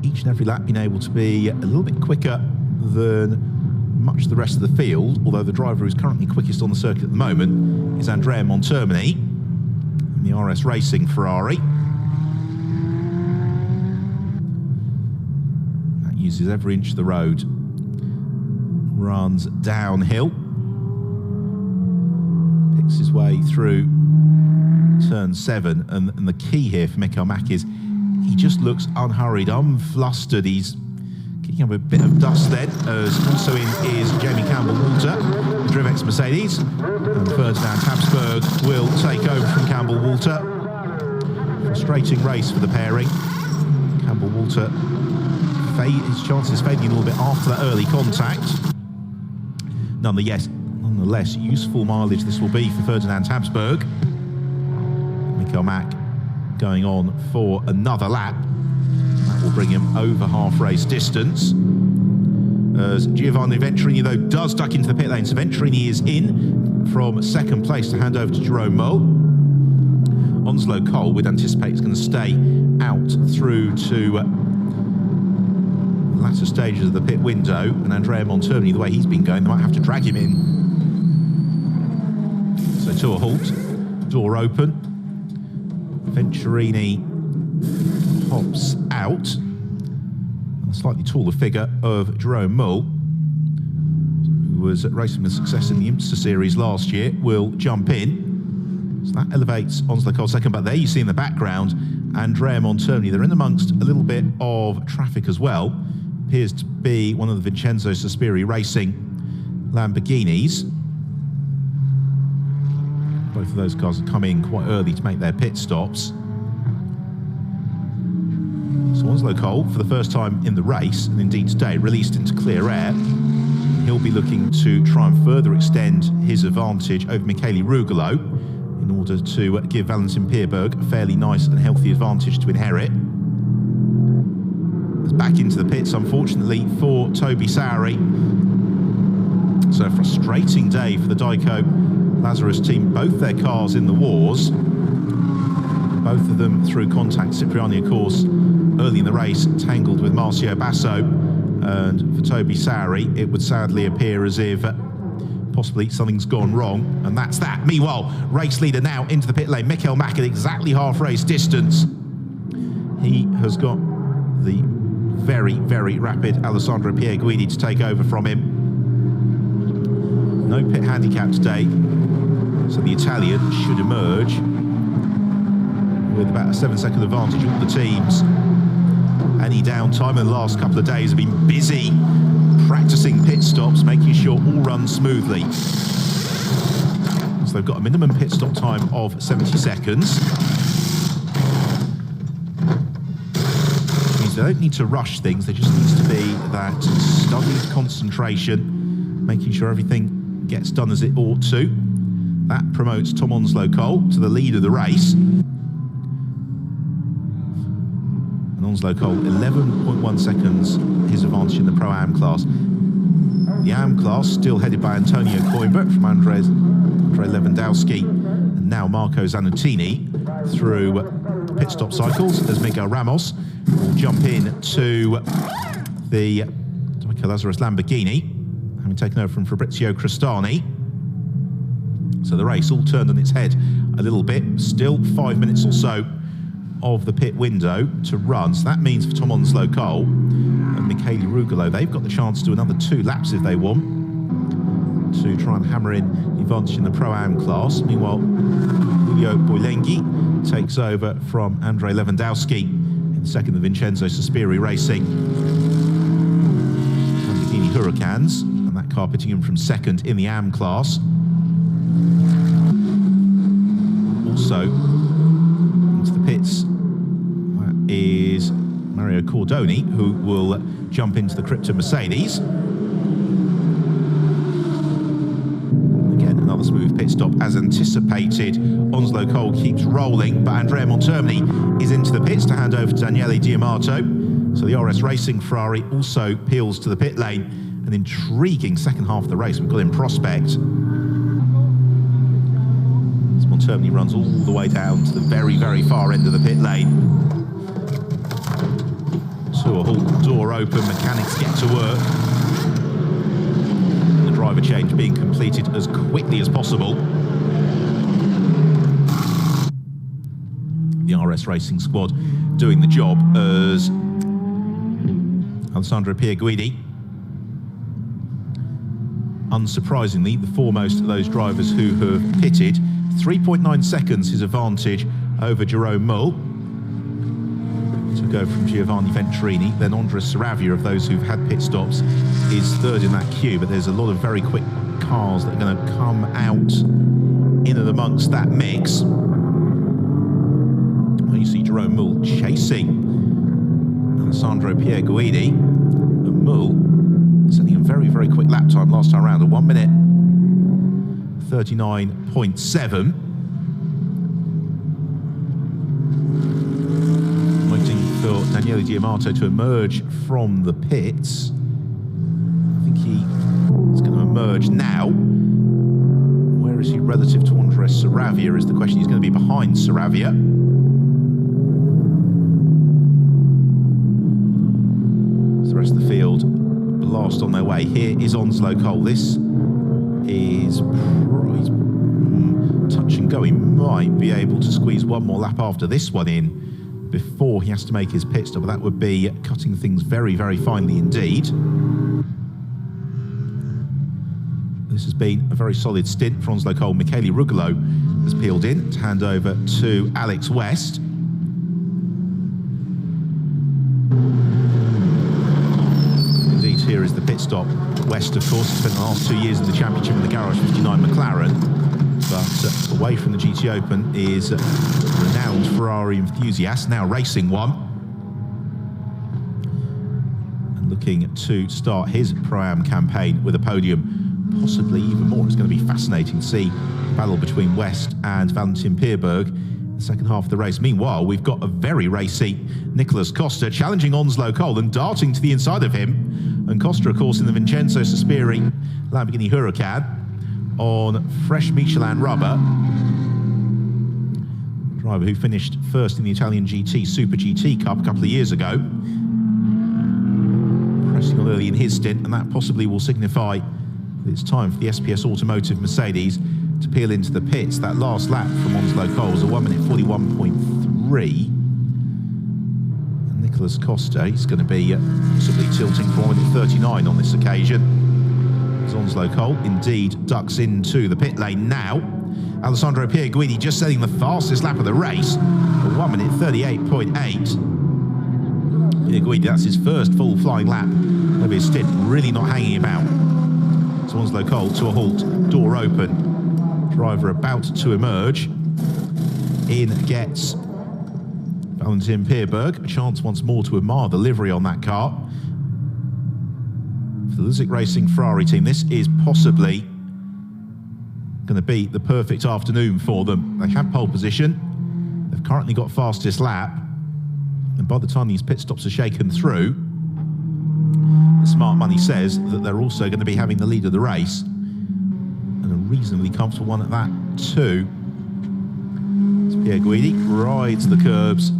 each and every lap been able to be a little bit quicker than much the rest of the field, although the driver who's currently quickest on the circuit at the moment is Andrea Montermini in the RS Racing Ferrari. That uses every inch of the road, runs downhill, picks his way through turn 7, and the key here for Mikael Mack is he just looks unhurried, unflustered. He's kicking up a bit of dust then, as also in is Jamie Campbell-Walter, the Drivex Mercedes, and Ferdinand Habsburg will take over from Campbell-Walter. Frustrating race for the pairing. Campbell-Walter, his chances fading a little bit after that early contact. Nonetheless, useful mileage this will be for Ferdinand Habsburg. Mikael Mack going on for another lap. That will bring him over half-race distance. As Giovanni Venturini, though, does duck into the pit lane. So Venturini is in from second place to hand over to Jerome Mull. Onslow Cole, we'd anticipate, is going to stay out through to the latter stages of the pit window. And Andrea Montermini, the way he's been going, they might have to drag him in. So to a halt, door open. Venturini hops out. A slightly taller figure of Jerome Mull, who was racing with success in the IMSA series last year, will jump in. So that elevates Onslow Cole second, but there you see in the background Andrea Montermini. They're in amongst a little bit of traffic as well. Appears to be one of the Vincenzo Sospiri Racing Lamborghinis. Both of those cars have come in quite early to make their pit stops. So Onslow Cole, for the first time in the race, and indeed today, released into clear air. He'll be looking to try and further extend his advantage over Michele Rugolo in order to give Valentin Pierberg a fairly nice and healthy advantage to inherit. It's back into the pits, unfortunately, for Toby Sowery. So a frustrating day for the Dyco Lazarus team, both their cars in the wars, both of them through contact. Cipriani, of course, early in the race, tangled with Marcio Basso, and for Toby Sowery, it would sadly appear as if possibly something's gone wrong, and that's that. Meanwhile, race leader now into the pit lane, Mikael Mack at exactly half-race distance. He has got the very, very rapid Alessandro Pierguidi to take over from him. No pit handicap today, so the Italian should emerge with about a 7-second advantage. All the teams, any downtime in the last couple of days, have been busy practicing pit stops, making sure all runs smoothly. So they've got a minimum pit stop time of 70 seconds. Which means they don't need to rush things, there just needs to be that studied concentration, making sure everything gets done as it ought to. That promotes Tom Onslow Cole to the lead of the race. And Onslow Cole, 11.1 seconds his advantage in the Pro-Am class. The Am class still headed by Antonio Coimbra from Andrei Lewandowski, and now Marco Zannottini through pit stop cycles as Miguel Ramos will jump in to the Dyco Lazarus Lamborghini, having taken over from Fabrizio Crestani. So the race all turned on its head a little bit. Still 5 minutes or so of the pit window to run. So that means for Tom Onslow Cole and Michele Rugolo, they've got the chance to do another 2 laps if they want, to try and hammer in the advantage in the Pro-Am class. Meanwhile, Julio Boilengi takes over from Andrei Lewandowski in second, the Vincenzo Sospiri Racing Lamborghini Huracans, and that car pitting him from second in the Am class. Also into the pits is Mario Cordoni, who will jump into the Crypto Mercedes. Again, another smooth pit stop as anticipated. Onslow Cole keeps rolling, but Andrea Montermini is into the pits to hand over to Daniele Diamato. So the RS Racing Ferrari also peels to the pit lane. An intriguing second half of the race we've got in prospect. Montermini runs all the way down to the very, very far end of the pit lane. To a halt, door open, mechanics get to work. tyre change being completed as quickly as possible. The RS Racing squad doing the job as Alessandro Pierguidi, unsurprisingly, the foremost of those drivers who have pitted. 3.9 seconds his advantage over Jerome Mull. Took over from Giovanni Venturini. Then Andres Saravia, of those who've had pit stops, is third in that queue, but there's a lot of very quick cars that are going to come out in and amongst that mix. Well, you see Jerome Mull chasing Alessandro Pierguidi, and Mull setting a very, very quick lap time last time around, a 1 minute 39.7. Waiting for Daniele Diamato to emerge from the pits. I think he is going to emerge now. Where is he relative to Andres Saravia is the question. He's going to be behind Saravia. The rest of the field last on their way. Here is Onslow Cole. This is touch and go. He might be able to squeeze one more lap after this one in before he has to make his pit stop, but that would be cutting things very, very finely indeed. This has been a very solid stint for Onslow Cole. Michele Rugolo has peeled in to hand over to Alex West. Here is the pit stop. West, of course, spent the last 2 years in the championship in the Garage 59 McLaren, but away from the GT Open is renowned Ferrari enthusiast, now racing one, and looking to start his Pro-Am campaign with a podium, possibly even more. It's going to be fascinating to see the battle between West and Valentin Pierburg in the second half of the race. Meanwhile, we've got a very racy Nicolas Costa challenging Onslow Cole and darting to the inside of him. And Costa, of course, in the Vincenzo Sospiri Lamborghini Huracan on fresh Michelin rubber. Driver who finished first in the Italian GT Super GT Cup a couple of years ago. Pressing on early in his stint, and that possibly will signify that it's time for the SPS Automotive Mercedes to peel into the pits. That last lap from Onslow Cole was a 1 minute 41.3. Nicolas Costa, he's going to be possibly tilting for 1 minute 39 on this occasion. As Onslow Cole indeed ducks into the pit lane now. Alessandro Pierguidi just setting the fastest lap of the race, a 1 minute 38.8. Pierguidi, that's his first full flying lap of his stint, really not hanging about. So Onslow Cole to a halt, door open, driver about to emerge. In gets Valentin Pierburg, a chance once more to admire the livery on that car. For the Lizic Racing Ferrari team, this is possibly going to be the perfect afternoon for them. They have pole position, they've currently got fastest lap, and by the time these pit stops are shaken through, the smart money says that they're also going to be having the lead of the race, and a reasonably comfortable one at that too. So Pierguidi rides the curbs,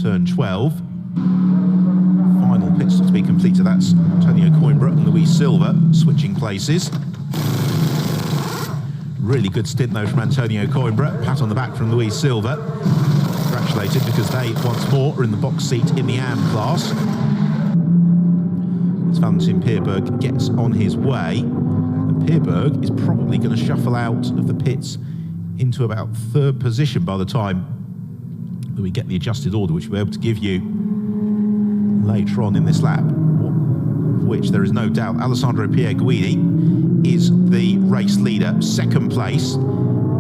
turn 12. Final pit stop to be completed. That's Antonio Coimbra and Luis Silva switching places. Really good stint though from Antonio Coimbra. Pat on the back from Luis Silva. Congratulated because they once more are in the box seat in the AM class. As Valentin Pierburg gets on his way, and Pierburg is probably going to shuffle out of the pits into about third position by the time that we get the adjusted order, which we'll be able to give you later on in this lap, which there is no doubt Alessandro Pierguidi is the race leader. Second place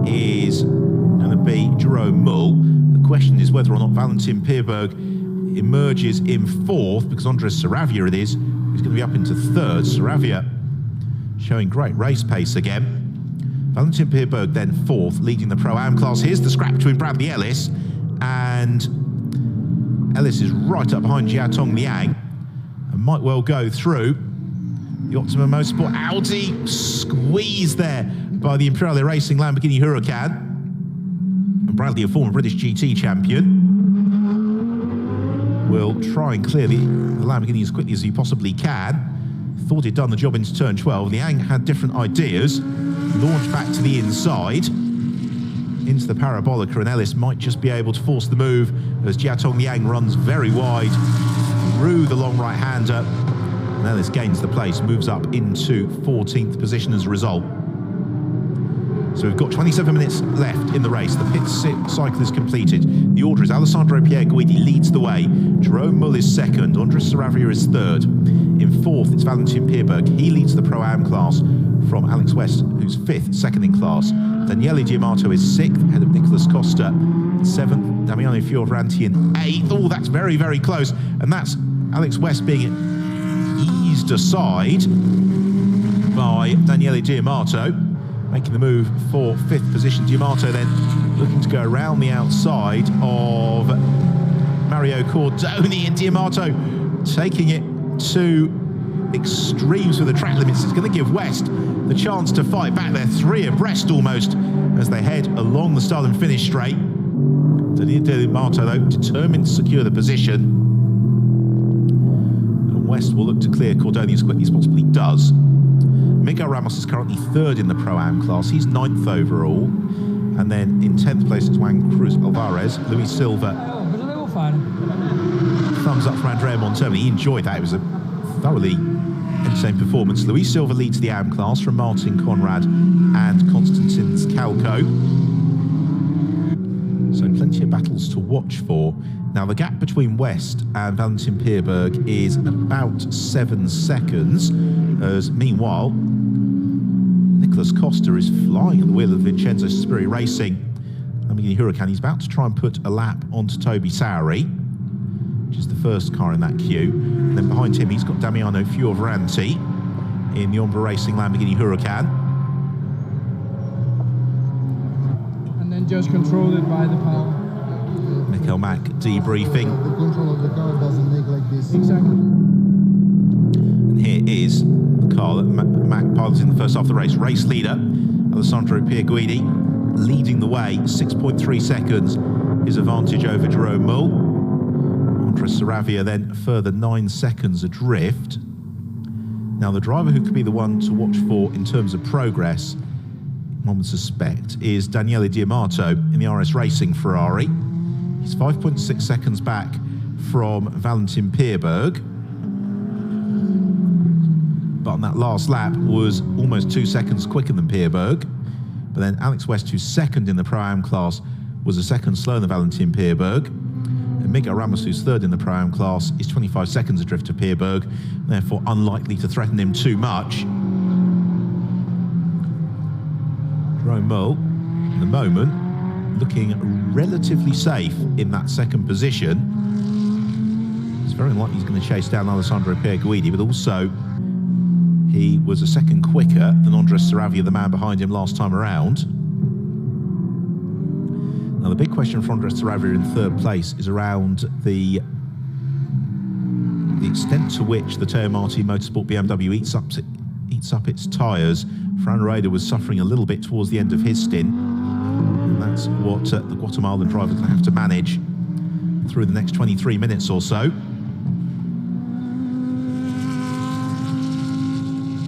is going to be Jerome Mull. The question is whether or not Valentin Pierburg emerges in fourth, because Andres Saravia it is, who's going to be up into third. Saravia showing great race pace again. Valentin Pierburg then fourth, leading the Pro-Am class. Here's the scrap between Bradley Ellis, and Ellis is right up behind Jiatong Liang and might well go through. The Optima Motorsport Audi squeezed there by the Imperiale Racing Lamborghini Huracan. And Bradley, a former British GT champion, will try and clear the Lamborghini as quickly as he possibly can. thought he'd done the job into turn 12. Liang had different ideas. Launched back to the inside into the Parabolica, and Ellis might just be able to force the move as Jiatong Liang runs very wide through the long right-hander. And Ellis gains the place, moves up into 14th position as a result. So we've got 27 minutes left in the race. The pit cycle is completed. The order is Alessandro Pierre Guidi leads the way. Jerome Mull is second. Andres Saravia is third. In fourth, it's Valentin Pierberg. He leads the Pro-Am class from Alex West, who's fifth, second in class. Daniele Diamato is sixth, ahead of Nicolas Costa. Seventh, Damiano Fioravanti in eighth. Oh, that's very, very close. And that's Alex West being eased aside by Daniele Diamato. Making the move for fifth position. Diamato then looking to go around the outside of Mario Cordoni, and Diamato taking it to extremes with the track limits. It's going to give West the chance to fight back. They're three abreast almost as they head along the start and finish straight. Diamato though determined to secure the position, and West will look to clear Cordoni as quickly as possibly does. Miguel Ramos is currently third in the Pro-Am class. He's ninth overall. And then in 10th place is Juan Cruz Alvarez. Luis Silva. Thumbs up for Andrea Montermi. He enjoyed that. It was a thoroughly entertaining performance. Luis Silva leads the AM class from Martin Conrad and Konstantin Skalko. So plenty of battles to watch for. Now the gap between West and Valentin Pierberg is about 7 seconds, as meanwhile Nicolas Costa is flying at the wheel of Vincenzo Spiri Racing. Lamborghini Huracan, he's about to try and put a lap onto Toby Sowery, which is the first car in that queue. And then behind him he's got Damiano Fioravanti in the Ombra Racing Lamborghini Huracan. And then just control it by the power. Mikkel Mack debriefing. The control of the car doesn't make like this. Exactly. And here is the car that Mack piloted in the first half of the race. Race leader, Alessandro Pierguidi, leading the way, 6.3 seconds, his advantage over Jerome Mull. Andres Saravia then further 9 seconds adrift. Now the driver who could be the one to watch for in terms of progress, one would suspect, is Daniele Diamato in the RS Racing Ferrari. He's 5.6 seconds back from Valentin Pierberg. But on that last lap was almost 2 seconds quicker than Pierberg. But then Alex West, who's second in the Pro-Am class, was a second slower than Valentin Pierberg. And Miguel Ramos, who's third in the Pro-Am class, is 25 seconds adrift to Pierberg, therefore unlikely to threaten him too much. Jerome Mull, at the moment, looking relatively safe in that second position. It's very likely he's going to chase down Alessandro Pierguidi, but also he was a second quicker than Andres Saravia, the man behind him last time around. Now the big question for Andres Saravia in third place is around the extent to which the Teo Marti Motorsport BMW eats up its tyres. Fran Rueda was suffering a little bit towards the end of his stint. And that's what the Guatemalan driver is going to have to manage through the next 23 minutes or so.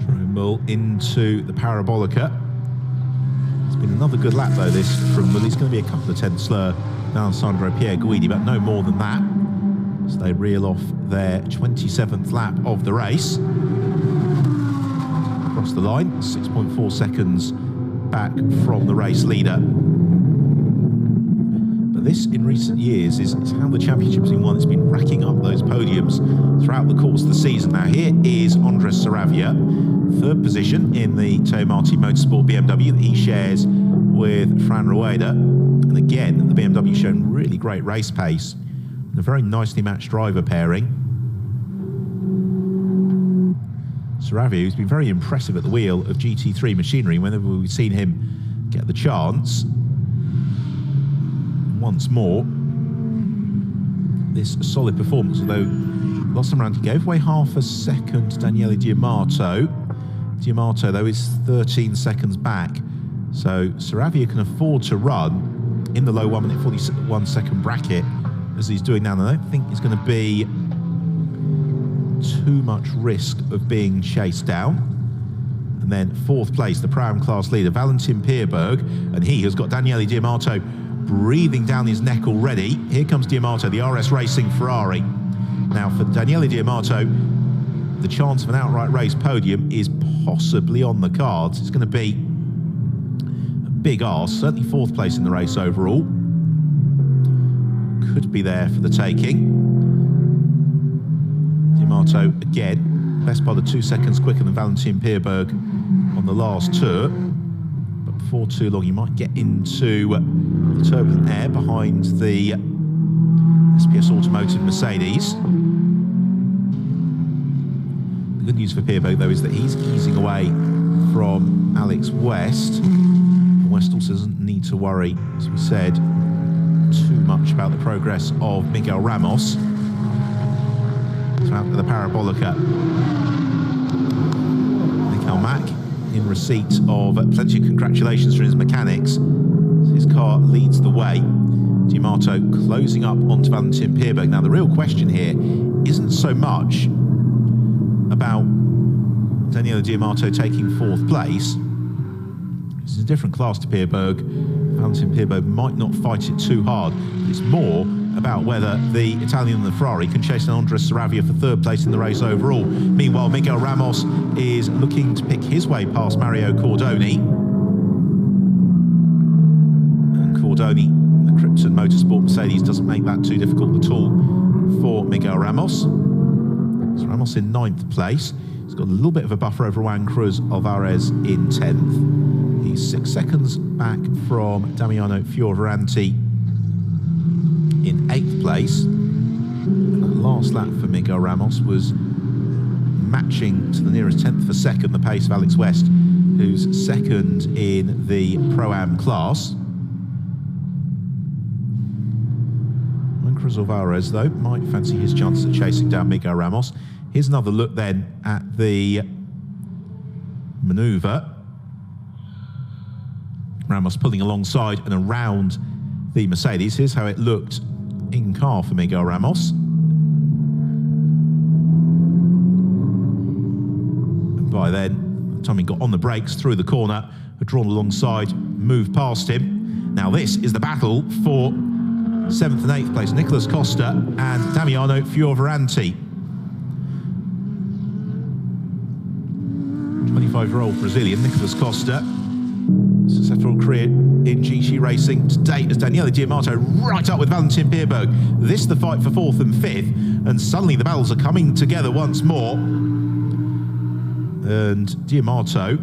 Jerome Mull into the Parabolica. It's been another good lap though this from Mull. It's going to be a couple of tenths slower than Alessandro Pierguidi, but no more than that. So they reel off their 27th lap of the race. Across the line, 6.4 seconds back from the race leader. But this, in recent years, is how the championship's been won. It's been racking up those podiums throughout the course of the season. Now here is Andres Saravia, third position in the Teo Marti Motorsport BMW that he shares with Fran Rueda. And again, the BMW shown really great race pace and a very nicely matched driver pairing. Saravia, who's been very impressive at the wheel of GT3 machinery whenever we've seen him get the chance. Once more, this solid performance, although last time around he gave away half a second to Daniele Diamato. Diamato, though, is 13 seconds back. So Saravia can afford to run in the low 1 minute 41 second bracket as he's doing now. And I don't think he's going to be too much risk of being chased down. And then fourth place, the Pro-Am class leader, Valentin Pierberg, and he has got Daniele Diamato breathing down his neck already. Here comes Diamato, the RS Racing Ferrari. Now for Daniele Diamato, the chance of an outright race podium is possibly on the cards. It's going to be a big arse, certainly fourth place in the race overall. Could be there for the taking. Diamato again, best by the 2 seconds quicker than Valentin Pierberg on the last tour. But before too long, he might get into the turbulent air behind the SPS Automotive Mercedes. The good news for Pierberg, though, is that he's easing away from Alex West. West also doesn't need to worry, as we said, too much about the progress of Miguel Ramos. So out to the Parabolica. Miguel Mack in receipt of plenty of congratulations from his mechanics. His car leads the way. Diamato closing up onto Valentin Pierberg. Now the real question here isn't so much about Daniele Diamato taking fourth place. This is a different class to Pierberg. Valentin Pierberg might not fight it too hard, but it's more about whether the Italian and the Ferrari can chase down Andres Saravia for third place in the race overall. Meanwhile, Miguel Ramos is looking to pick his way past Mario Cordoni. And Cordoni, the Krypton Motorsport Mercedes, doesn't make that too difficult at all for Miguel Ramos. So Ramos in 9th place. He's got a little bit of a buffer over Juan Cruz Alvarez in 10th. He's 6 seconds back from Damiano Fioravanti in 8th place. And the last lap for Miguel Ramos was matching to the nearest 10th of a second the pace of Alex West, who's second in the Pro-Am class. Juan Cruz Alvarez, though, might fancy his chances at chasing down Miguel Ramos. Here's another look then at the manoeuvre. Ramos pulling alongside and around the Mercedes. Here's how it looked in car for Miguel Ramos. And by then, the time he got on the brakes, through the corner, had drawn alongside, moved past him. Now this is the battle for 7th and 8th place. Nicolas Costa and Damiano Fioravanti. 25-year-old Brazilian Nicolas Costa, successful career in GT racing to date as Daniele Diamato right up with Valentin Pierberg. This the fight for 4th and 5th, and suddenly the battles are coming together once more. And Diamato,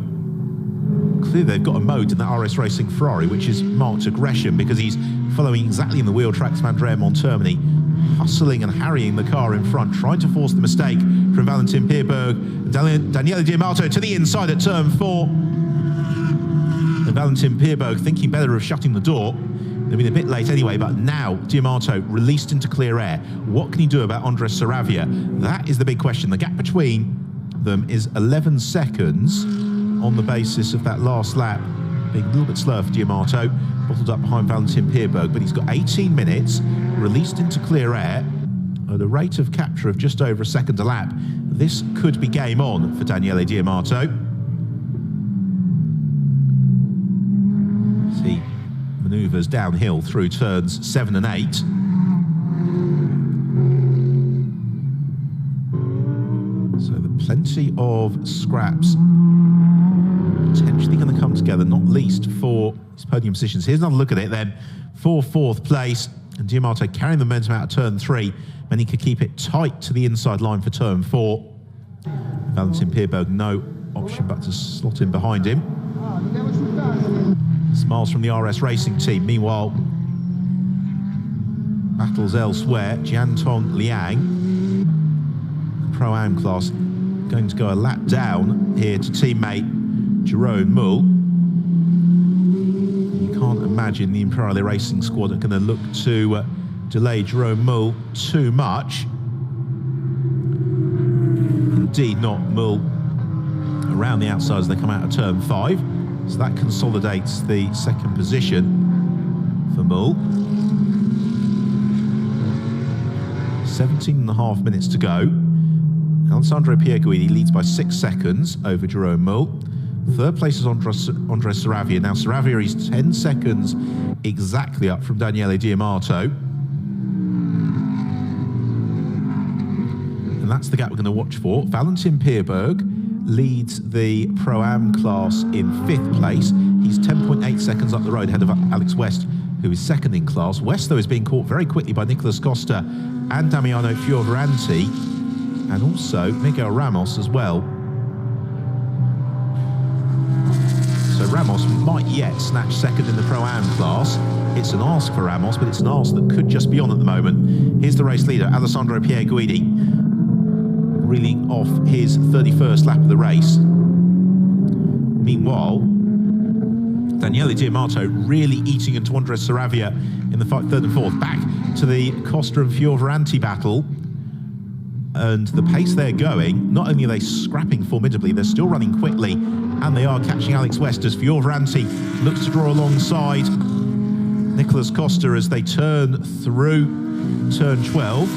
clearly they've got a mode in the RS Racing Ferrari which is marked aggression, because he's following exactly in the wheel tracks of Andrea Montermini, hustling and harrying the car in front, trying to force the mistake from Valentin Pierberg. Daniele Diamato to the inside at turn 4. And Valentin Pierberg thinking better of shutting the door. They've been a bit late anyway, but now Diamato released into clear air. What can he do about Andres Saravia? That is the big question. The gap between them is 11 seconds on the basis of that last lap being a little bit slower for Diamato, bottled up behind Valentin Pierberg, but he's got 18 minutes released into clear air at a rate of capture of just over a second a lap. This could be game on for Daniele Diamato. He manoeuvres downhill through turns 7 and 8. So there are plenty of scraps potentially going to come together, not least for his podium positions. Here's another look at it then for 4th place, and Diamato carrying the momentum out of turn 3, and he could keep it tight to the inside line for turn 4. Valentin Pierberg, no option but to slot in behind him. Smiles from the RS Racing team. Meanwhile, battles elsewhere. Jiantong Liang, the Pro-Am class, going to go a lap down here to teammate Jerome Mull. You can't imagine the Imperiale Racing squad are going to look to delay Jerome Mull too much. Indeed not. Mull around the outside as they come out of turn 5. So that consolidates the 2nd position for Mull. 17.5 minutes to go. Alessandro Pierguidi leads by 6 seconds over Jerome Mull. Third place is Andres Saravia. Now Saravia is 10 seconds exactly up from Daniele Diamato. And that's the gap we're going to watch for. Valentin Pierberg leads the Pro-Am class in 5th place. He's 10.8 seconds up the road ahead of Alex West, who is 2nd in class. West, though, is being caught very quickly by Nicolas Costa and Damiano Fioravanti, and also Miguel Ramos as well. So Ramos might yet snatch 2nd in the Pro-Am class. It's an ask for Ramos, but it's an ask that could just be on at the moment. Here's the race leader, Alessandro Pierguidi, reeling off his 31st lap of the race. Meanwhile, Daniele Diamato really eating into Andres Saravia in the fight 3rd and 4th. Back to the Costa and Fioravanti battle. And the pace they're going, not only are they scrapping formidably, they're still running quickly, and they are catching Alex West as Fioravanti looks to draw alongside Nicolas Costa as they turn through turn 12.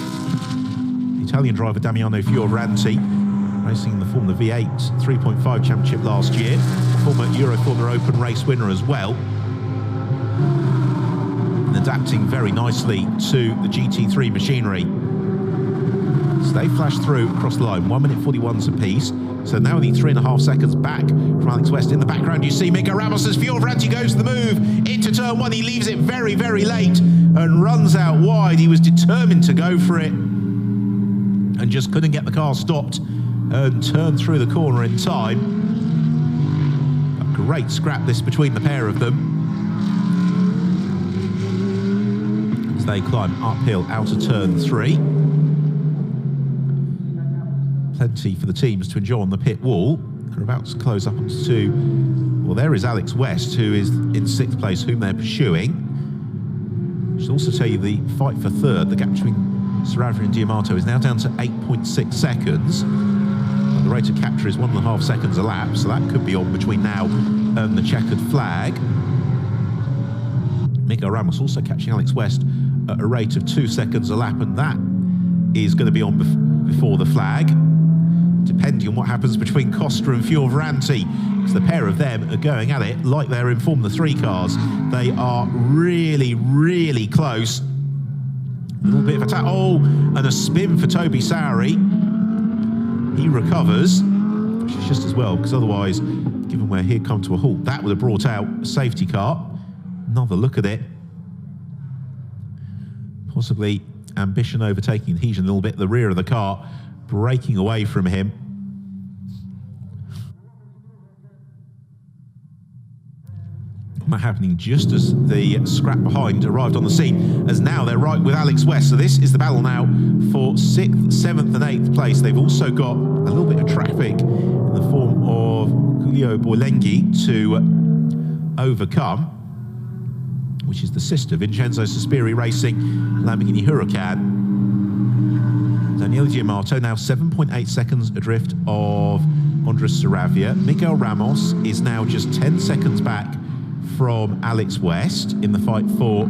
The Italian driver Damiano Fioravanti, racing in the Formula V8 3.5 Championship last year, former Euro Formula Open race winner as well, and adapting very nicely to the GT3 machinery. So they flash through across the line, 1 minute 41s apiece. So now only 3.5 seconds back from Alex West. In the background, you see Miguel Ramos as Fioravanti goes to the move into turn 1. He leaves it very, very late and runs out wide. He was determined to go for it and just couldn't get the car stopped and turn through the corner in time. A great scrap this between the pair of them as they climb uphill out of turn 3. Plenty for the teams to enjoy on the pit wall. They're about to close up onto, well, there is Alex West, who is in 6th place, whom they're pursuing. I should also tell you the fight for 3rd, the gap between Saravia and Diamato is now down to 8.6 seconds. And the rate of capture is 1.5 seconds a lap, so that could be on between now and the checkered flag. Miguel Ramos also catching Alex West at a rate of 2 seconds a lap, and that is going to be on before the flag, depending on what happens between Costa and Fioravanti, because the pair of them are going at it like they're in Formula 3 cars. They are really, really close. A little bit of attack. Oh, and a spin for Toby Sowery. He recovers, which is just as well, because otherwise, given where he'd come to a halt, that would have brought out a safety car. Another look at it. Possibly Ambition overtaking Adhesion a little bit at the rear of the car, breaking away from him. That happening just as the scrap behind arrived on the scene, as now they're right with Alex West. So this is the battle now for 6th, 7th and 8th place. They've also got a little bit of traffic in the form of Giulio Borlenghi to overcome, which is the sister Vincenzo Sospiri racing Lamborghini Huracan. Daniele Diamato now 7.8 seconds adrift of Andres Saravia. Miguel Ramos is now just 10 seconds back from Alex West in the fight for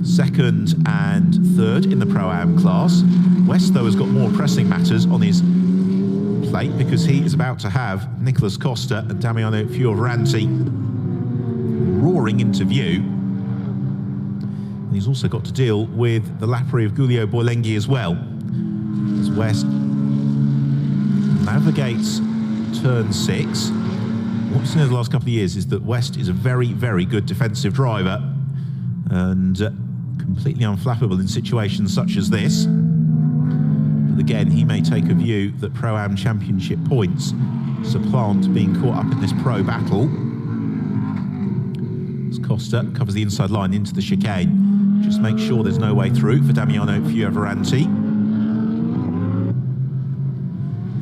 2nd and 3rd in the Pro-Am class. West, though, has got more pressing matters on his plate because he is about to have Nicolas Costa and Damiano Fioravanti roaring into view. And he's also got to deal with the lappery of Giulio Borlenghi as well, as West navigates turn 6. What we've seen over the last couple of years is that West is a very, very good defensive driver and completely unflappable in situations such as this. But again, he may take a view that Pro-Am Championship points supplant being caught up in this pro battle. As Costa covers the inside line into the chicane, just make sure there's no way through for Damiano Fioravanti.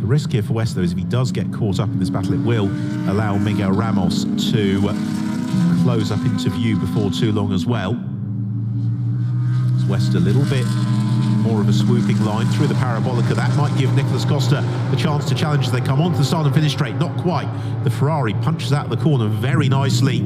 The risk here for West, though, is if he does get caught up in this battle, it will allow Miguel Ramos to close up into view before too long as well. As West a little bit more of a swooping line through the Parabolica. That might give Nicolas Costa the chance to challenge as they come onto the start and finish straight. Not quite. The Ferrari punches out of the corner very nicely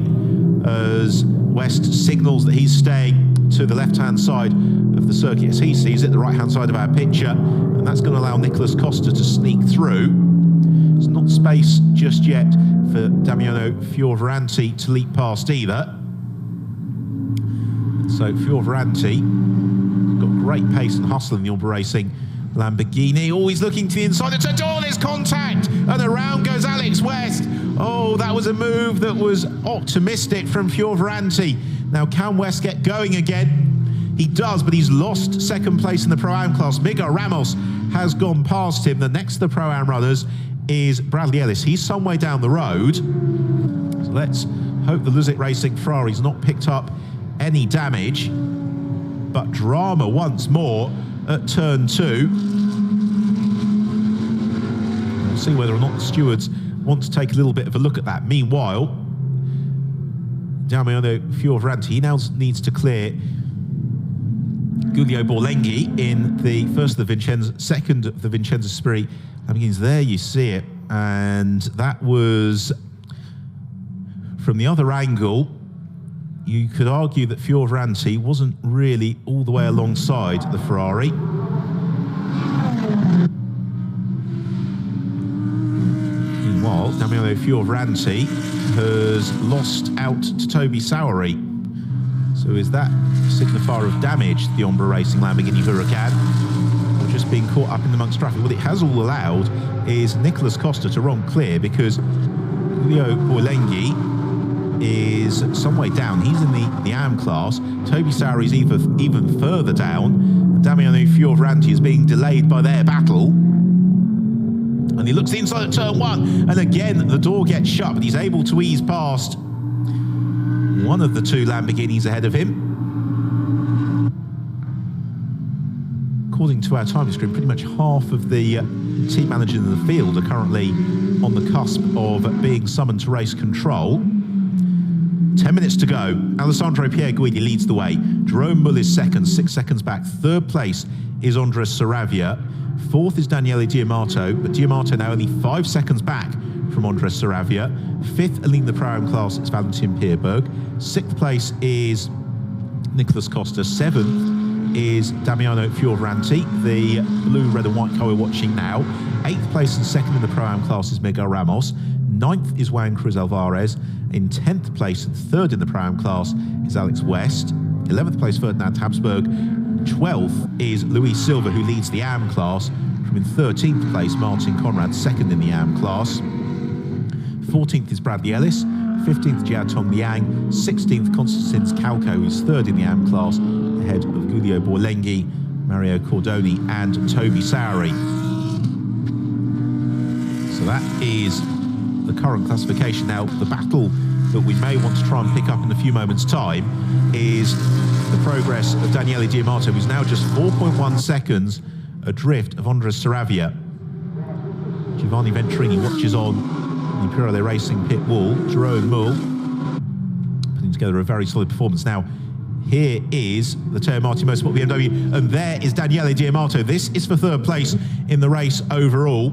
as West signals that he's staying to the left-hand side of the circuit as he sees it, the right-hand side of our picture, and that's going to allow Nicholas Costa to sneak through. There's not space just yet for Damiano Fioravanti to leap past either. So Fioravanti got great pace and hustle in the Umbra Racing Lamborghini. Always looking to the inside. It's a door, there's contact, and around goes Alex West. Oh, that was a move that was optimistic from Fioravanti. Now, can West get going again? He does, but he's lost second place in the Pro-Am class. Miguel Ramos has gone past him. The next of the Pro-Am runners is Bradley Ellis. He's some way down the road. So let's hope the Luzic Racing Ferrari's not picked up any damage. But drama once more at turn 2. We'll see whether or not the stewards want to take a little bit of a look at that. Meanwhile, Damiano Fioravanti, he now needs to clear Giulio Borlenghi in the first of the Vincenzo, second of the Vincenzo Spirit Lamborghinis. There you see it, and that was from the other angle. You could argue that Fioravanti wasn't really all the way alongside the Ferrari. Meanwhile, Damiano Fioravanti has lost out to Toby Sowery. So is that a signifier of damage to the Umbra Racing Lamborghini Huracan, or just being caught up in amongst traffic? What it has all allowed is Nicholas Costa to run clear, because Giulio Borlenghi is some way down. He's in the AM class. Toby Sowery's even further down. Damiano Fioravanti is being delayed by their battle. And he looks inside at turn 1, and again the door gets shut, but he's able to ease past one of the two Lamborghinis ahead of him. According to our timing screen, pretty much half of the team managers in the field are currently on the cusp of being summoned to race control. 10 minutes to go. Alessandro Pierguidi leads the way. Jerome Mull is second, 6 seconds back. Third place is Andres Saravia. Fourth is Daniele Diamato, but Diamato now only 5 seconds back from Andres Saravia. Fifth, leading the Pro-Am class, is Valentin Pierberg. Sixth place is Nicholas Costa. Seventh is Damiano Fioravanti, the blue, red and white car we're watching now. Eighth place and second in the Pro-Am class is Miguel Ramos. Ninth is Juan Cruz Alvarez. In 10th place and third in the Pro-Am class is Alex West. 11th place, Ferdinand Habsburg. 12th is Luis Silva, who leads the AM class. From in 13th place, Martin Conrad, second in the AM class. 14th is Bradley Ellis. 15th, Jiatong Liang. 16th, Constantins Calco, who's third in the AM class, ahead of Giulio Borlenghi, Mario Cordoni, and Toby Sowery. So that is the current classification. Now, the battle that we may want to try and pick up in a few moments' time is the progress of Daniele Diamato, who's now just 4.1 seconds adrift of Andres Saravia. Giovanni Venturini watches on the Pirelli Racing pit wall. Jerome Mull putting together a very solid performance. Now, here is the Teo Marti Motorsport BMW, and there is Daniele Diamato. This is for third place in the race overall,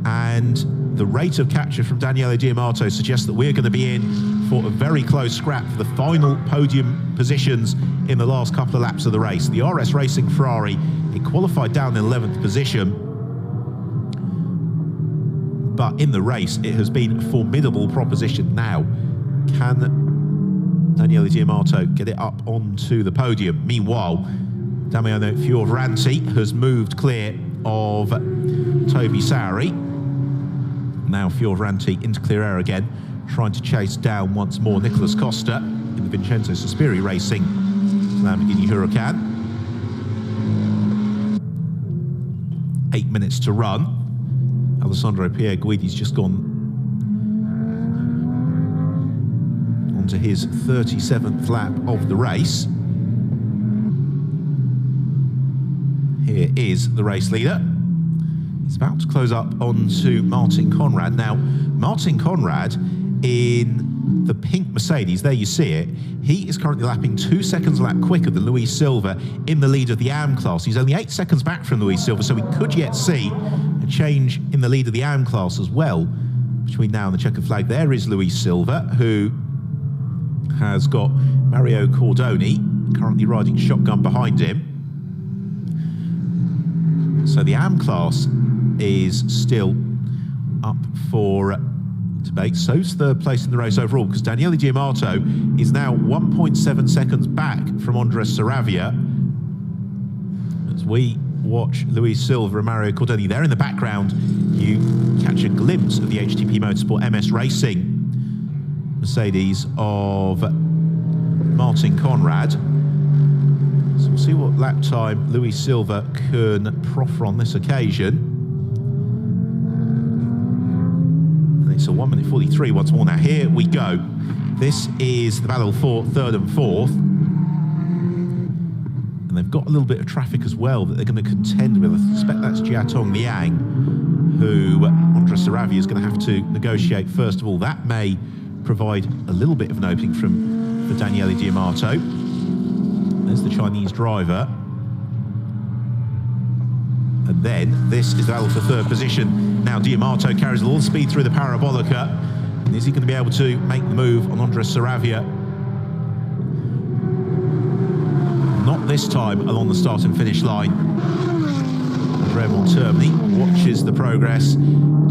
and the rate of capture from Daniele Diamato suggests that we're going to be in for a very close scrap for the final podium positions in the last couple of laps of the race. The RS Racing Ferrari, it qualified down in 11th position, but in the race it has been a formidable proposition. Now, can Daniele Diamato get it up onto the podium? Meanwhile, Damiano Fioravanti has moved clear of Toby Sowery. Now Fioravanti into clear air again, trying to chase down once more Nicholas Costa in the Vincenzo Sospiri Racing Lamborghini Huracan. 8 minutes to run. Alessandro Pierguidi's just gone onto his 37th lap of the race. Here is the race leader. He's about to close up onto Martin Conrad. Now, Martin Conrad in the pink Mercedes, there you see it, he is currently lapping 2 seconds a lap quicker than Luis Silva in the lead of the AM class. He's only 8 seconds back from Luis Silva, so we could yet see a change in the lead of the AM class as well. Between now and the checkered flag, there is Luis Silva, who has got Mario Cordoni currently riding shotgun behind him. So the AM class is still up for debate. So's third place in the race overall, because Daniele Diamato is now 1.7 seconds back from Andres Saravia. As we watch Luis Silva and Mario Cordoni there in the background, you catch a glimpse of the HTP Motorsport MS Racing Mercedes of Martin Conrad. So we'll see what lap time Luis Silva can proffer on this occasion. And it's a 1 minute 43 once more. Now here we go. This is the battle for third and fourth. And they've got a little bit of traffic as well that they're going to contend with. I suspect that's Jiatong Liang, who Andres Saravia is going to have to negotiate first of all. That may provide a little bit of an opening for Daniele Diamato. There's the Chinese driver. And then this is the battle for third position. Now Diamato carries a little speed through the Parabolica. And is he going to be able to make the move on Andres Saravia? Not this time along the start and finish line. Andrea Montermini watches the progress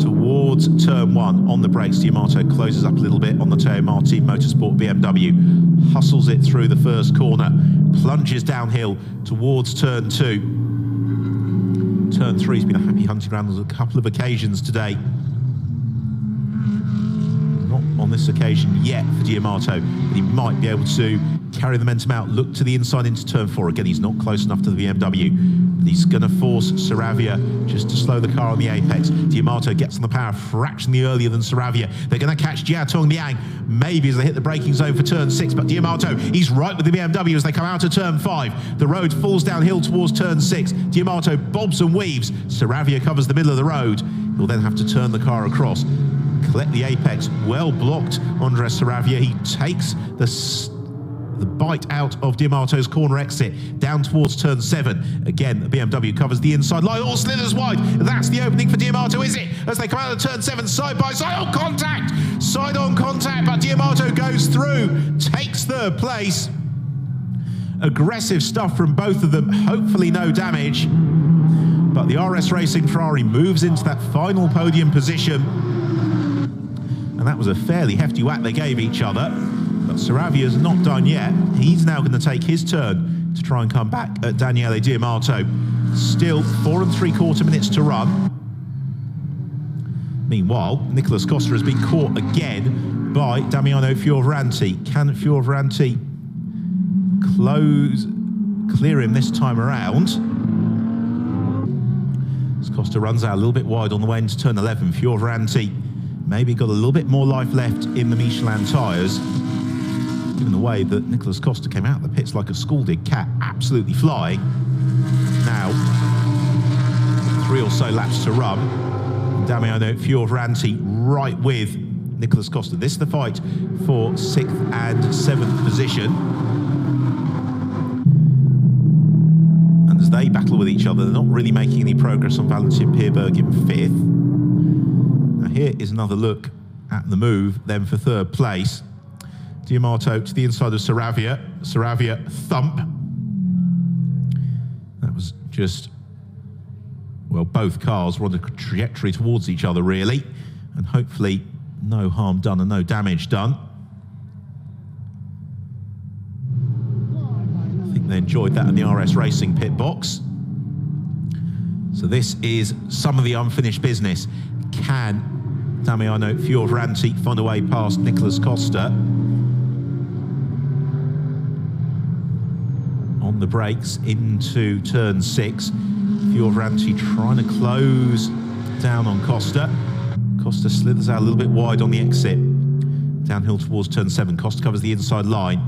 towards turn one on the brakes. Diamato closes up a little bit on the Teo Martin Motorsport BMW, hustles it through the first corner, plunges downhill towards turn two. Turn three's been a happy hunting ground on a couple of occasions today. Not on this occasion yet for Diamato, but he might be able to carry the momentum out, look to the inside into turn four. Again, he's not close enough to the BMW, but he's going to force Saravia just to slow the car on the apex. Diamato gets on the power fractionally earlier than Saravia. They're going to catch Jiatong Liang, maybe as they hit the braking zone for turn six, but Diamato, he's right with the BMW as they come out of turn five. The road falls downhill towards turn six. Diamato bobs and weaves. Saravia covers the middle of the road. He'll then have to turn the car across, collect the apex. Well blocked, Andres Saravia. He takes the bite out of Diamato's corner exit down towards turn seven. Again, the BMW covers the inside line. Oh, slithers wide. That's the opening for Diamato, is it? As they come out of turn seven, side by side. Oh, contact! Side on contact, but Diamato goes through, takes third place. Aggressive stuff from both of them. Hopefully no damage. But the RS Racing Ferrari moves into that final podium position. And that was a fairly hefty whack they gave each other. But Saravia's not done yet. He's now going to take his turn to try and come back at Daniele Diamato. Still 4 3/4 minutes to run. Meanwhile, Nicolas Costa has been caught again by Damiano Fioravanti. Can Fioravanti clear him this time around? As Costa runs out a little bit wide on the way into turn 11. Fioravanti maybe got a little bit more life left in the Michelin tyres, given the way that Nicolas Costa came out of the pits like a scalded cat, absolutely flying. Now, 3 or so laps to run. Damiano Fioravanti right with Nicolas Costa. This is the fight for 6th and 7th position. And as they battle with each other, they're not really making any progress on Valentin Pierberg in 5th. Now here is another look at the move then for 3rd place. Diamato to the inside of Saravia. Saravia thump. That was just, well, both cars were on the trajectory towards each other, really. And hopefully no harm done and no damage done. I think they enjoyed that in the RS Racing pit box. So this is some of the unfinished business. Can Damiano Fioravanti find a way past Nicolas Costa? On the brakes into turn 6. Fioravanti trying to close down on Costa. Costa slithers out a little bit wide on the exit. Downhill towards turn 7. Costa covers the inside line.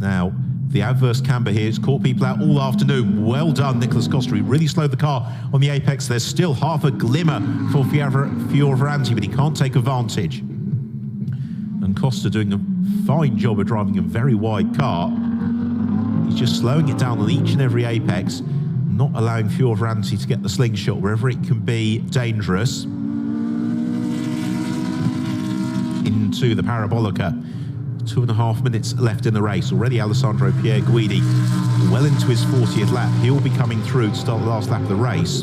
Now, the adverse camber here has caught people out all afternoon. Well done, Nicolas Costa. He really slowed the car on the apex. There's still half a glimmer for Fioravanti, but he can't take advantage. And Costa doing a fine job of driving a very wide car. He's just slowing it down on each and every apex, not allowing Fioravanti to get the slingshot wherever it can be dangerous. Into the Parabolica. 2.5 minutes left in the race. Already Alessandro Pierguidi well into his 40th lap. He'll be coming through to start the last lap of the race.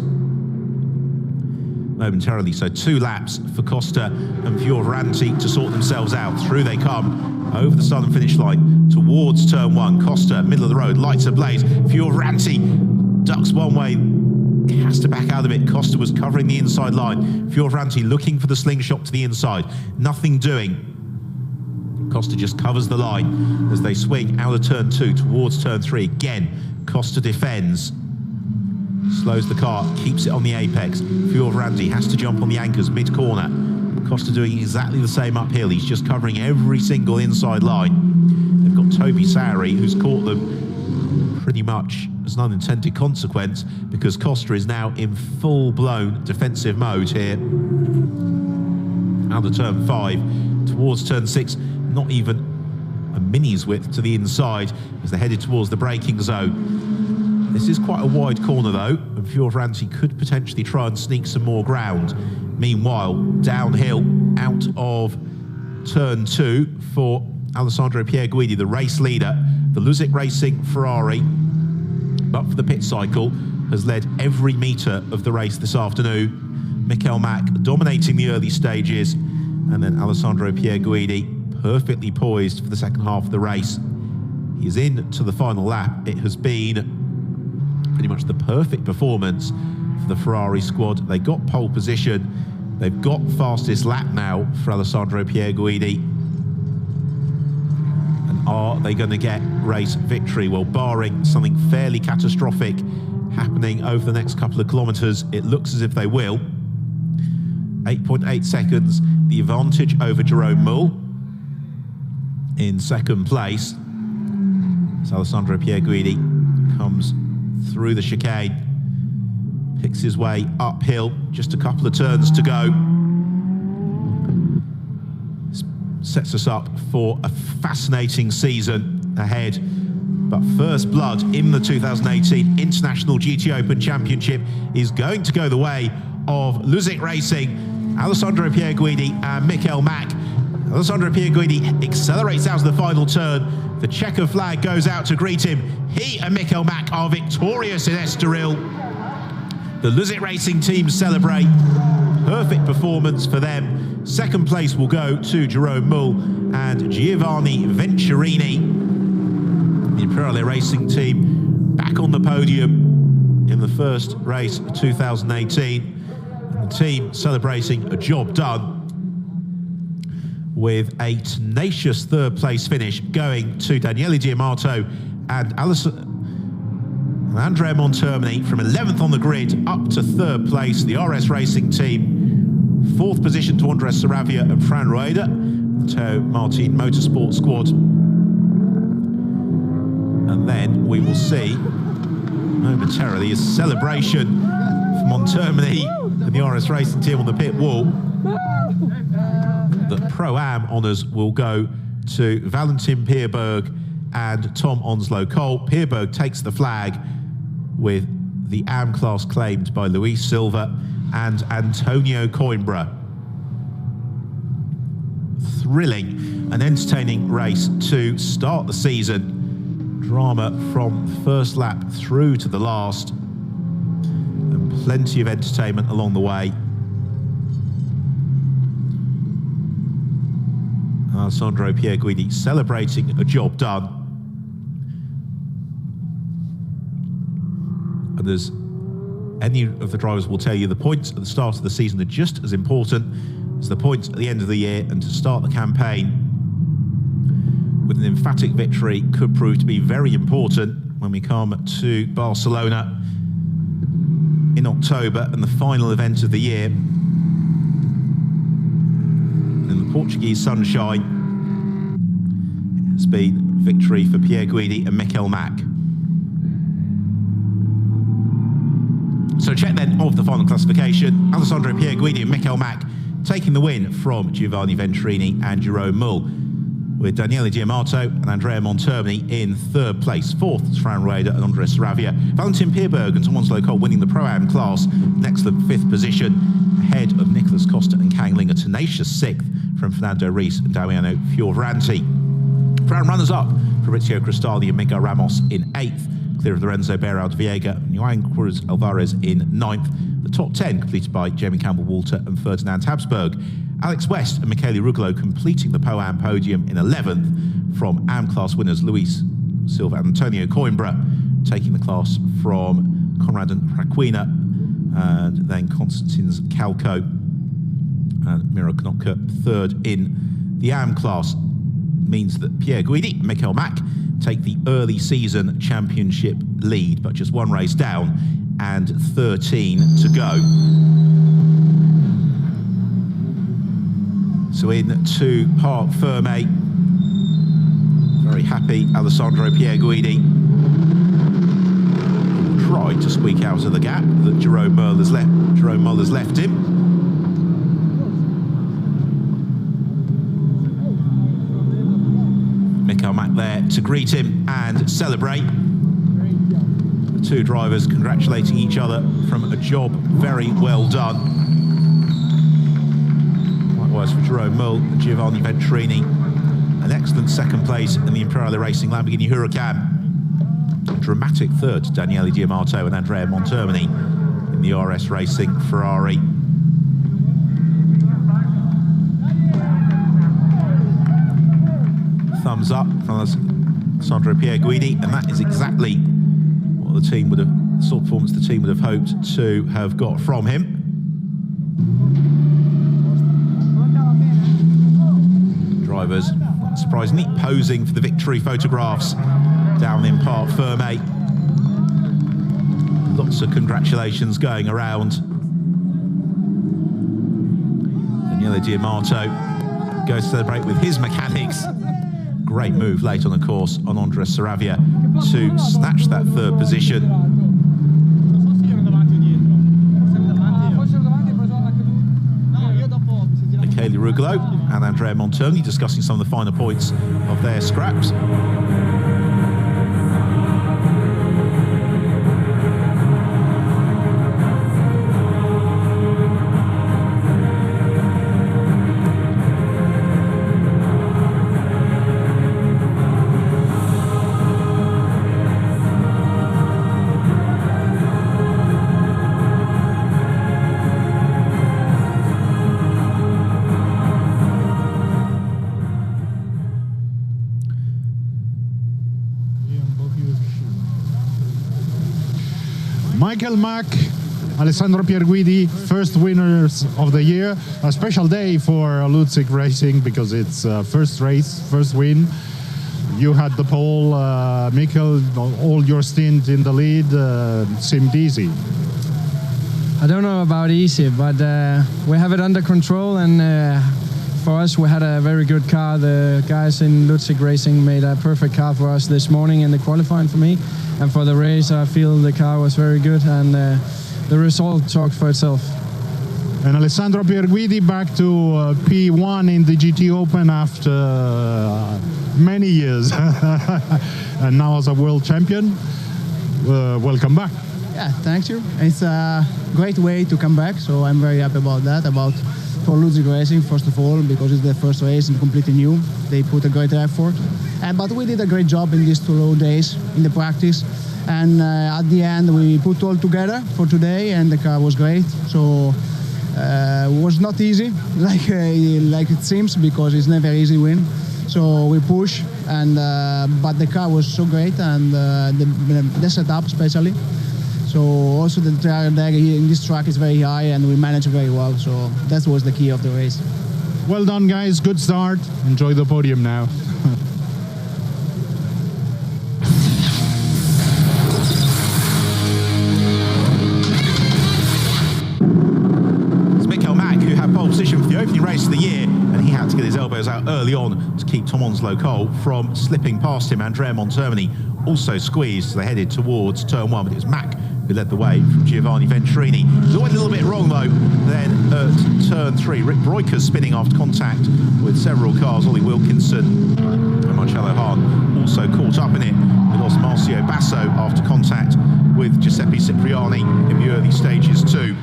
momentarily. So 2 laps for Costa and Fioravanti to sort themselves out. Through they come over the start and finish line towards turn 1. Costa, middle of the road, lights ablaze. Fioravanti ducks one way, has to back out of it. Costa was covering the inside line. Fioravanti looking for the slingshot to the inside. Nothing doing. Costa just covers the line as they swing out of turn 2 towards turn 3. Again, Costa defends. Slows the car, keeps it on the apex. Fioravanti has to jump on the anchors mid-corner. Costa doing exactly the same uphill. He's just covering every single inside line. They've got Toby Sowry, who's caught them pretty much as an unintended consequence, because Costa is now in full-blown defensive mode here. Out of turn 5 towards turn 6, not even a mini's width to the inside as they're headed towards the braking zone. This is quite a wide corner though, and Fioravanti could potentially try and sneak some more ground. Meanwhile, downhill out of turn 2 for Alessandro Pierguidi, the race leader. The Luzic Racing Ferrari, but for the pit cycle, has led every metre of the race this afternoon. Michael Mack dominating the early stages, and then Alessandro Pierguidi perfectly poised for the second half of the race. He's in to the final lap. It has been pretty much the perfect performance for the Ferrari squad. They got pole position. They've got fastest lap now for Alessandro Pierguidi. And are they going to get race victory? Well, barring something fairly catastrophic happening over the next couple of kilometres, it looks as if they will. 8.8 seconds, the advantage over Jerome Mull in second place. So Alessandro Pierguidi comes through the chicane, picks his way uphill, just a couple of turns to go. Sets us up for a fascinating season ahead. But first blood in the 2018 International GT Open Championship is going to go the way of Luzic Racing, Alessandro Pierguidi and Michael Mack. Alessandro Pierguidi accelerates out of the final turn. The checker flag goes out to greet him. He and Michael Mack are victorious in Estoril. The Luzic Racing team celebrate. Perfect performance for them. Second place will go to Jerome Mull and Giovanni Venturini. The Imperiale Racing team back on the podium in the first race of 2018. And the team celebrating a job done with a tenacious third place finish going to Daniele Diamato and Andrea Montermini from 11th on the grid up to third place. The RS Racing team, 4th position to Andres Saravia and Fran Rueda, the Teo Martin Motorsport squad. And then we will see momentarily a celebration for Montermini and the RS Racing team on the pit wall. The Pro-Am honours will go to Valentin Pierberg and Tom Onslow Cole. Pierberg takes the flag with the AM class claimed by Luis Silva and Antonio Coimbra. Thrilling and entertaining race to start the season. Drama from first lap through to the last, and plenty of entertainment along the way. Alessandro Pierguidi celebrating a job done. And as any of the drivers will tell you, the points at the start of the season are just as important as the points at the end of the year, and to start the campaign with an emphatic victory could prove to be very important when we come to Barcelona in October and the final event of the year. In the Portuguese sunshine, it has been victory for Pierguidi and Michael Mack. So check then of the final classification. Alessandro Pierguidi and Michael Mack taking the win from Giovanni Venturini and Jerome Mull, with Daniele Diamato and Andrea Montermini in third place. Fourth is Fran Rueda and Andres Saravia. Valentin Pierberg and Tom Onslow Cole winning the Pro-Am class. An excellent fifth position, ahead of Nicholas Costa and Kang Ling. A tenacious sixth from Fernando Reis and Damiano Fioravanti. Pro-Am runners-up, Fabrizio Cristaldi and Miguel Ramos in eighth, clear of Lorenzo Beraldo Viega and Juan Cruz Alvarez in ninth. The top 10 completed by Jamie Campbell-Walter and Ferdinand Habsburg. Alex West and Michele Rugolo completing the Pro-Am podium in 11th, from Am class winners Luis Silva and Antonio Coimbra, taking the class from Conrad and Raquina, and then Konstantin's Calco and Miro Knopka third in the Am class. Means that Pierre Guidi and Michael Mack take the early season championship lead, but just one race down and 13 to go. So into Parc Fermé, very happy Alessandro Pierre Guidi. Tried to squeak out of the gap that Jerome Muller's left him. Michael Mack there to greet him and celebrate. The two drivers congratulating each other from a job very well done. Likewise for Jerome Mull and Giovanni Ventrini. An excellent second place in the Imperiale Racing Lamborghini Huracan. A dramatic third to Daniele Diamato and Andrea Montermini in the RS Racing Ferrari. Thumbs up from Alessandro Pierre Guidi, and that is exactly what the team would have, the sort of performance the team would have hoped to have got from him. Drivers, not surprisingly, posing for the victory photographs down in Parc Fermé. Lots of congratulations going around. Daniele Diamato goes to celebrate with his mechanics. Great move late on the course on Andres Saravia to snatch that third position. Michele Rugolo and Andrea Montermini discussing some of the finer points of their scraps. Michael Mack, Alessandro Pierre Guidi, first winners of the year. A special day for Lutzig Racing because it's first race, first win. You had the pole, Michael, all your stint in the lead seemed easy. I don't know about easy, but we have it under control, and for us we had a very good car. The guys in Lutzig Racing made a perfect car for us this morning in the qualifying for me. And for the race, I feel the car was very good, and the result talks for itself. And Alessandro Pierre Guidi back to P1 in the GT Open after many years, and now as a world champion. Welcome back. Yeah, thank you. It's a great way to come back, so I'm very happy about that. For Lutzig Racing, first of all, because it's the first race and completely new. They put a great effort. But we did a great job in these 2 days in the practice. And at the end, we put all together for today, and the car was great. So it was not easy, like it seems, because it's never easy win. So we push, and but the car was so great, and the setup especially. So also the tire drag in this track is very high, and we managed very well. So that was the key of the race. Well done, guys. Good start. Enjoy the podium now. It's Michael Mack, who had pole position for the opening race of the year, and he had to get his elbows out early on to keep Tom Onslow Cole from slipping past him. Andrea Montermini also squeezed as they headed towards turn 1, but it was Mack who led the way from Giovanni Ventrini. It went a little bit wrong though. Then at turn 3, Rick Broikers spinning after contact with several cars. Ollie Wilkinson and Marcello Hahn also caught up in it, with Osmarcio Basso after contact with Giuseppe Cipriani in the early stages too.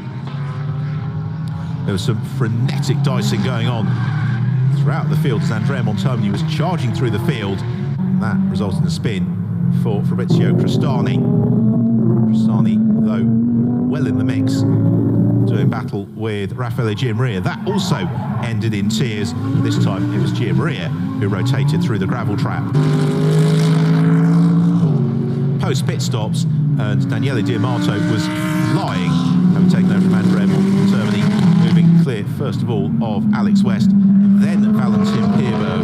There was some frenetic dicing going on throughout the field as Andrea Montermini was charging through the field, and that resulted in a spin for Fabrizio Crestani. Crestani, though, well in the mix. doing battle with Raffaele Giammaria. That also ended in tears. This time it was Giammaria who rotated through the gravel trap. Post pit stops, and Daniele Di Amato was flying, having taken over from Andrea Montermini, moving clear first of all of Alex West, then Valentin Pierberg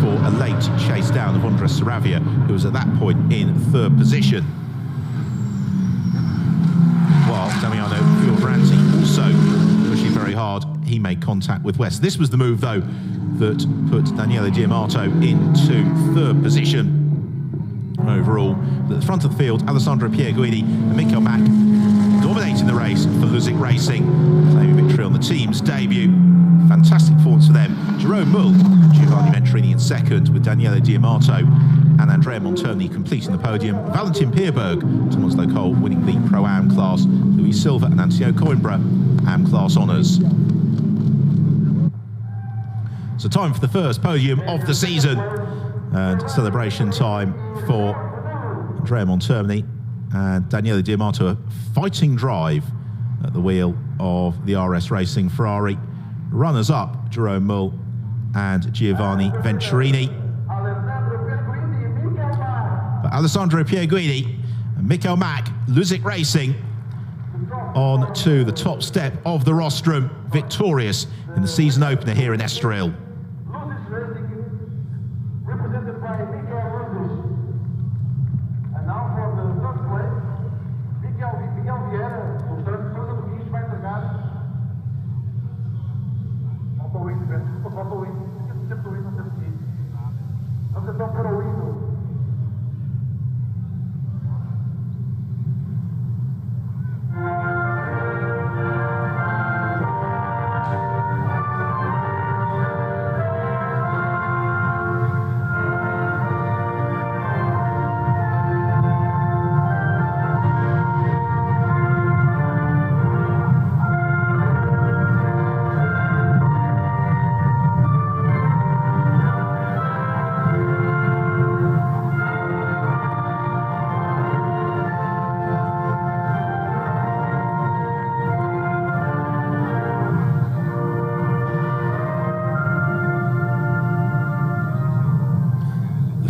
for a late chase down of Andres Saravia, who was at that point in third position. While Damiano Fioranti also pushing very hard, he made contact with West. This was the move though that put Daniele Di Amato into third position overall. At the front of the field, Alessandro Pierguidi and Michael Mack dominating the race for Luzic Racing, claiming victory on the team's debut. Fantastic performance for them. Jerome Mull, Giovanni Venturini in second, with Daniele Di Amato and Andrea Montermini completing the podium. Valentin Pierberg, Thomas Locole winning the Pro-Am class. Luis Silva and Antonio Coimbra, Am class honours. So time for the first podium of the season, and celebration time for Andrea Montermini and Daniele Di Amato. A fighting drive at the wheel of the RS Racing Ferrari. Runners up, Jerome Mull and Giovanni Venturini. But Alessandro Pierguidi and Michael Mack, Luzic Racing, on to the top step of the rostrum, victorious in the season opener here in Estoril.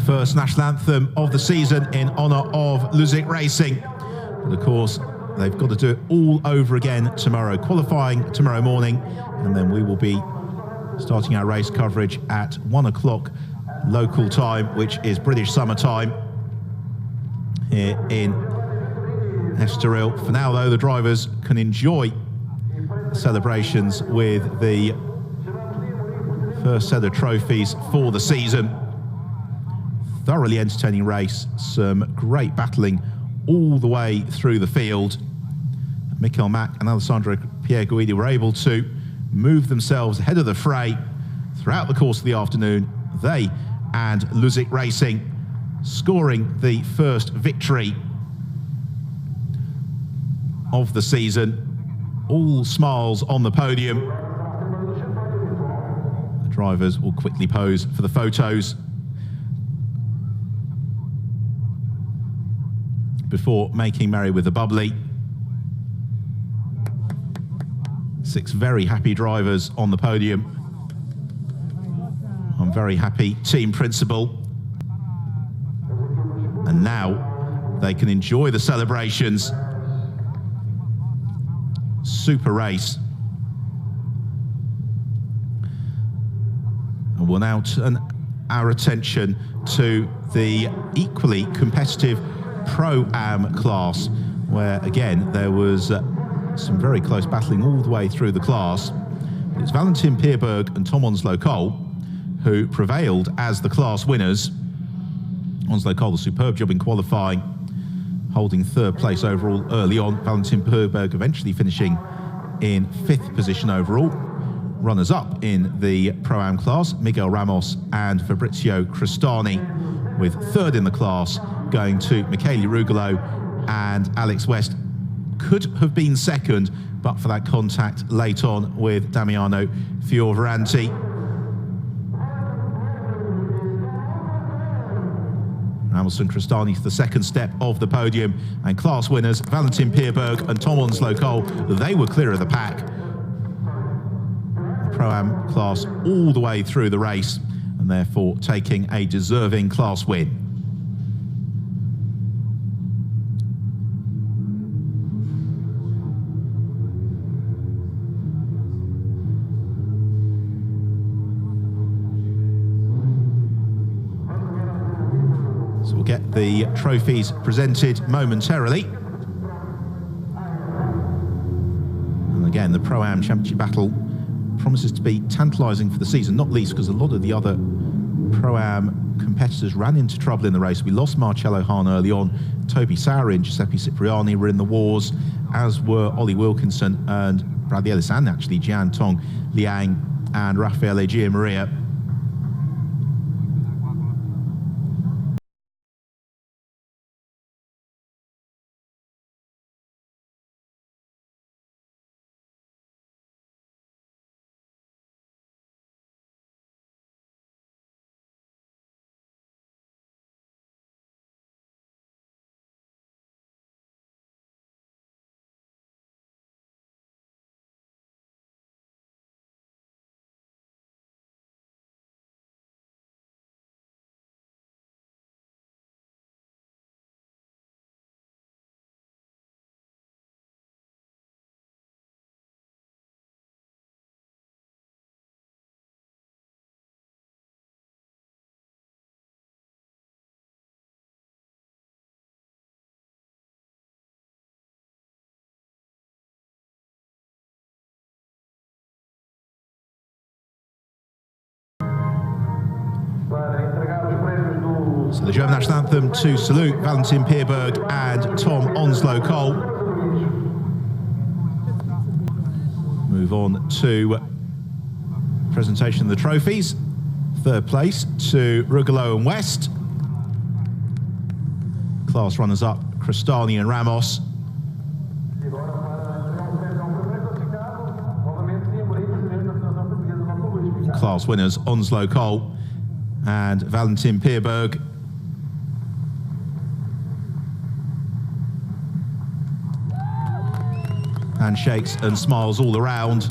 First national anthem of the season in honour of Luzic Racing. But of course, they've got to do it all over again tomorrow. Qualifying tomorrow morning, and then we will be starting our race coverage at 1 o'clock local time, which is British summer time here in Estoril. For now, though, the drivers can enjoy the celebrations with the first set of trophies for the season. Thoroughly entertaining race, some great battling all the way through the field. Michael Mack and Alessandro Pierguidi were able to move themselves ahead of the fray throughout the course of the afternoon. They and Luzic Racing scoring the first victory of the season. All smiles on the podium. The drivers will quickly pose for the photos before making merry with the bubbly. 6 very happy drivers on the podium. I'm very happy team principal. And now they can enjoy the celebrations. Super race. And we'll now turn our attention to the equally competitive Pro-Am class, where again there was some very close battling all the way through the class. It's Valentin Pierberg and Tom Onslow Cole who prevailed as the class winners. Onslow Cole, a superb job in qualifying, holding third place overall early on. Valentin Pierberg eventually finishing in 5th position overall. Runners up in the Pro-Am class, Miguel Ramos and Fabrizio Cristani, with 3rd in the class going to Michele Rugolo, and Alex West could have been 2nd, but for that contact late on with Damiano Fioranti. Ramos and Cristani to the second step of the podium, and class winners Valentin Pierberg and Tom Onslow-Cole, they were clear of the pack. The Pro-Am class all the way through the race, and therefore taking a deserving class win. So we'll get the trophies presented momentarily. And again, the Pro-Am Championship battle promises to be tantalising for the season, not least because a lot of the other Pro-Am competitors ran into trouble in the race. We lost Marcello Hahn early on. Toby Sauer and Giuseppe Cipriani were in the wars, as were Ollie Wilkinson and Bradley Ellis, and actually Jian Tong Liang and Raffaele Gianmaria. So the German national anthem to salute Valentin Pierberg and Tom Onslow-Cole. Move on to presentation of the trophies. Third place to Rugolo and West. Class runners-up Cristani and Ramos. Class winners Onslow-Cole and Valentin Pierberg. Handshakes and smiles all around.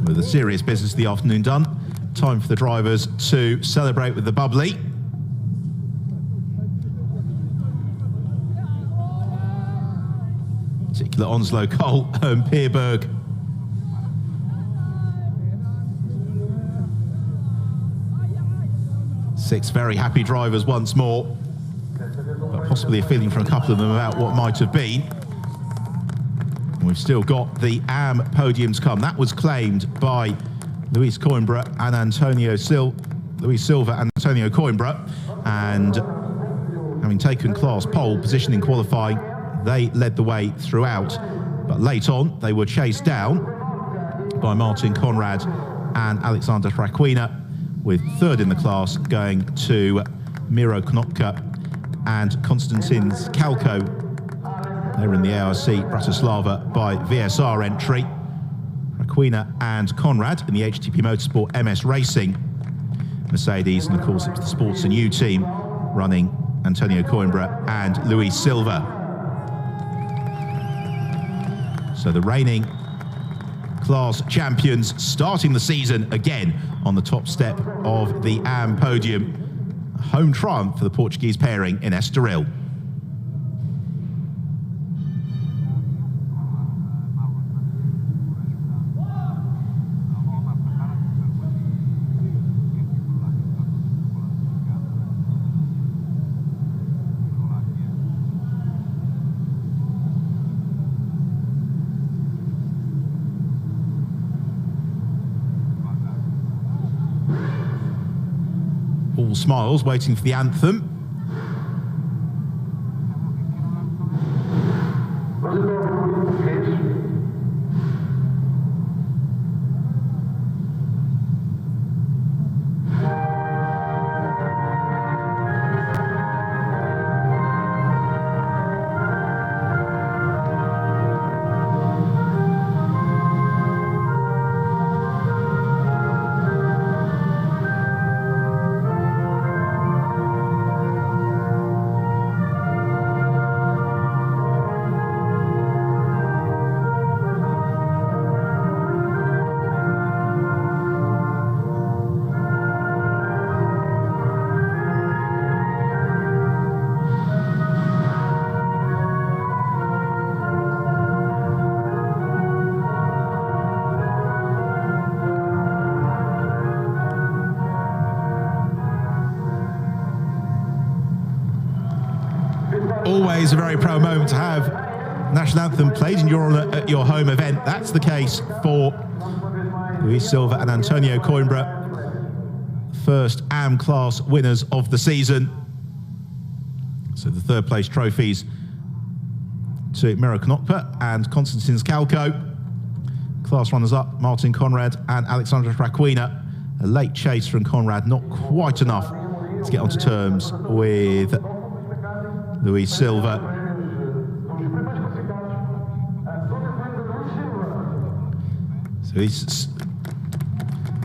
With the serious business of the afternoon done, time for the drivers to celebrate with the bubbly. Particular Onslow-Cole and Pierberg. Six very happy drivers once more, but possibly a feeling from a couple of them about what might have been. And we've still got the AM podium to come. That was claimed by Luis Coimbra and Luis Silva and Antonio Coimbra, and having taken class pole position in qualifying, they led the way throughout. But late on, they were chased down by Martin Conrad and Alexander Hrakwina, with third in the class going to Miro Konopka and Konstantin Kalko. They were in the ARC Bratislava by VSR entry. Hrakwina and Conrad in the HTP Motorsport MS Racing Mercedes, and of course it was the Sports and U team running Antonio Coimbra and Luis Silva. So the reigning class champions starting the season again on the top step of the AM podium. A home triumph for the Portuguese pairing in Estoril. All smiles, waiting for the anthem. it's a very proud moment to have national anthem played in your honour at your home event. That's the case for Luis Silva and Antonio Coimbra, first AM class winners of the season. So the third place trophies to Miro Konopka and Konstantin Skalko. Class runners up, Martin Conrad and Alexandra Traquina. A late chase from Conrad, not quite enough to get onto terms with Luis Silva.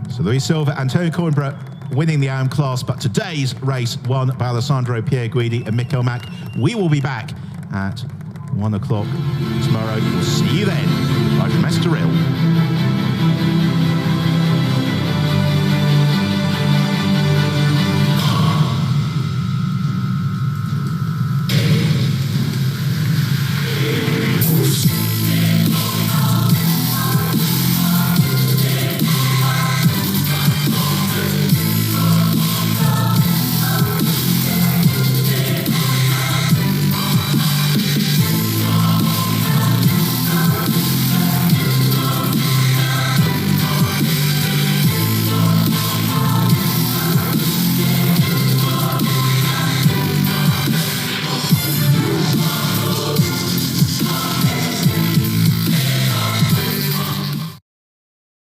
So Luis Silva, Antonio Coimbra winning the AM class, but today's race won by Alessandro Pierguidi and Mikkel Mack. We will be back at 1 o'clock tomorrow. We'll see you then. Bye from Estoril.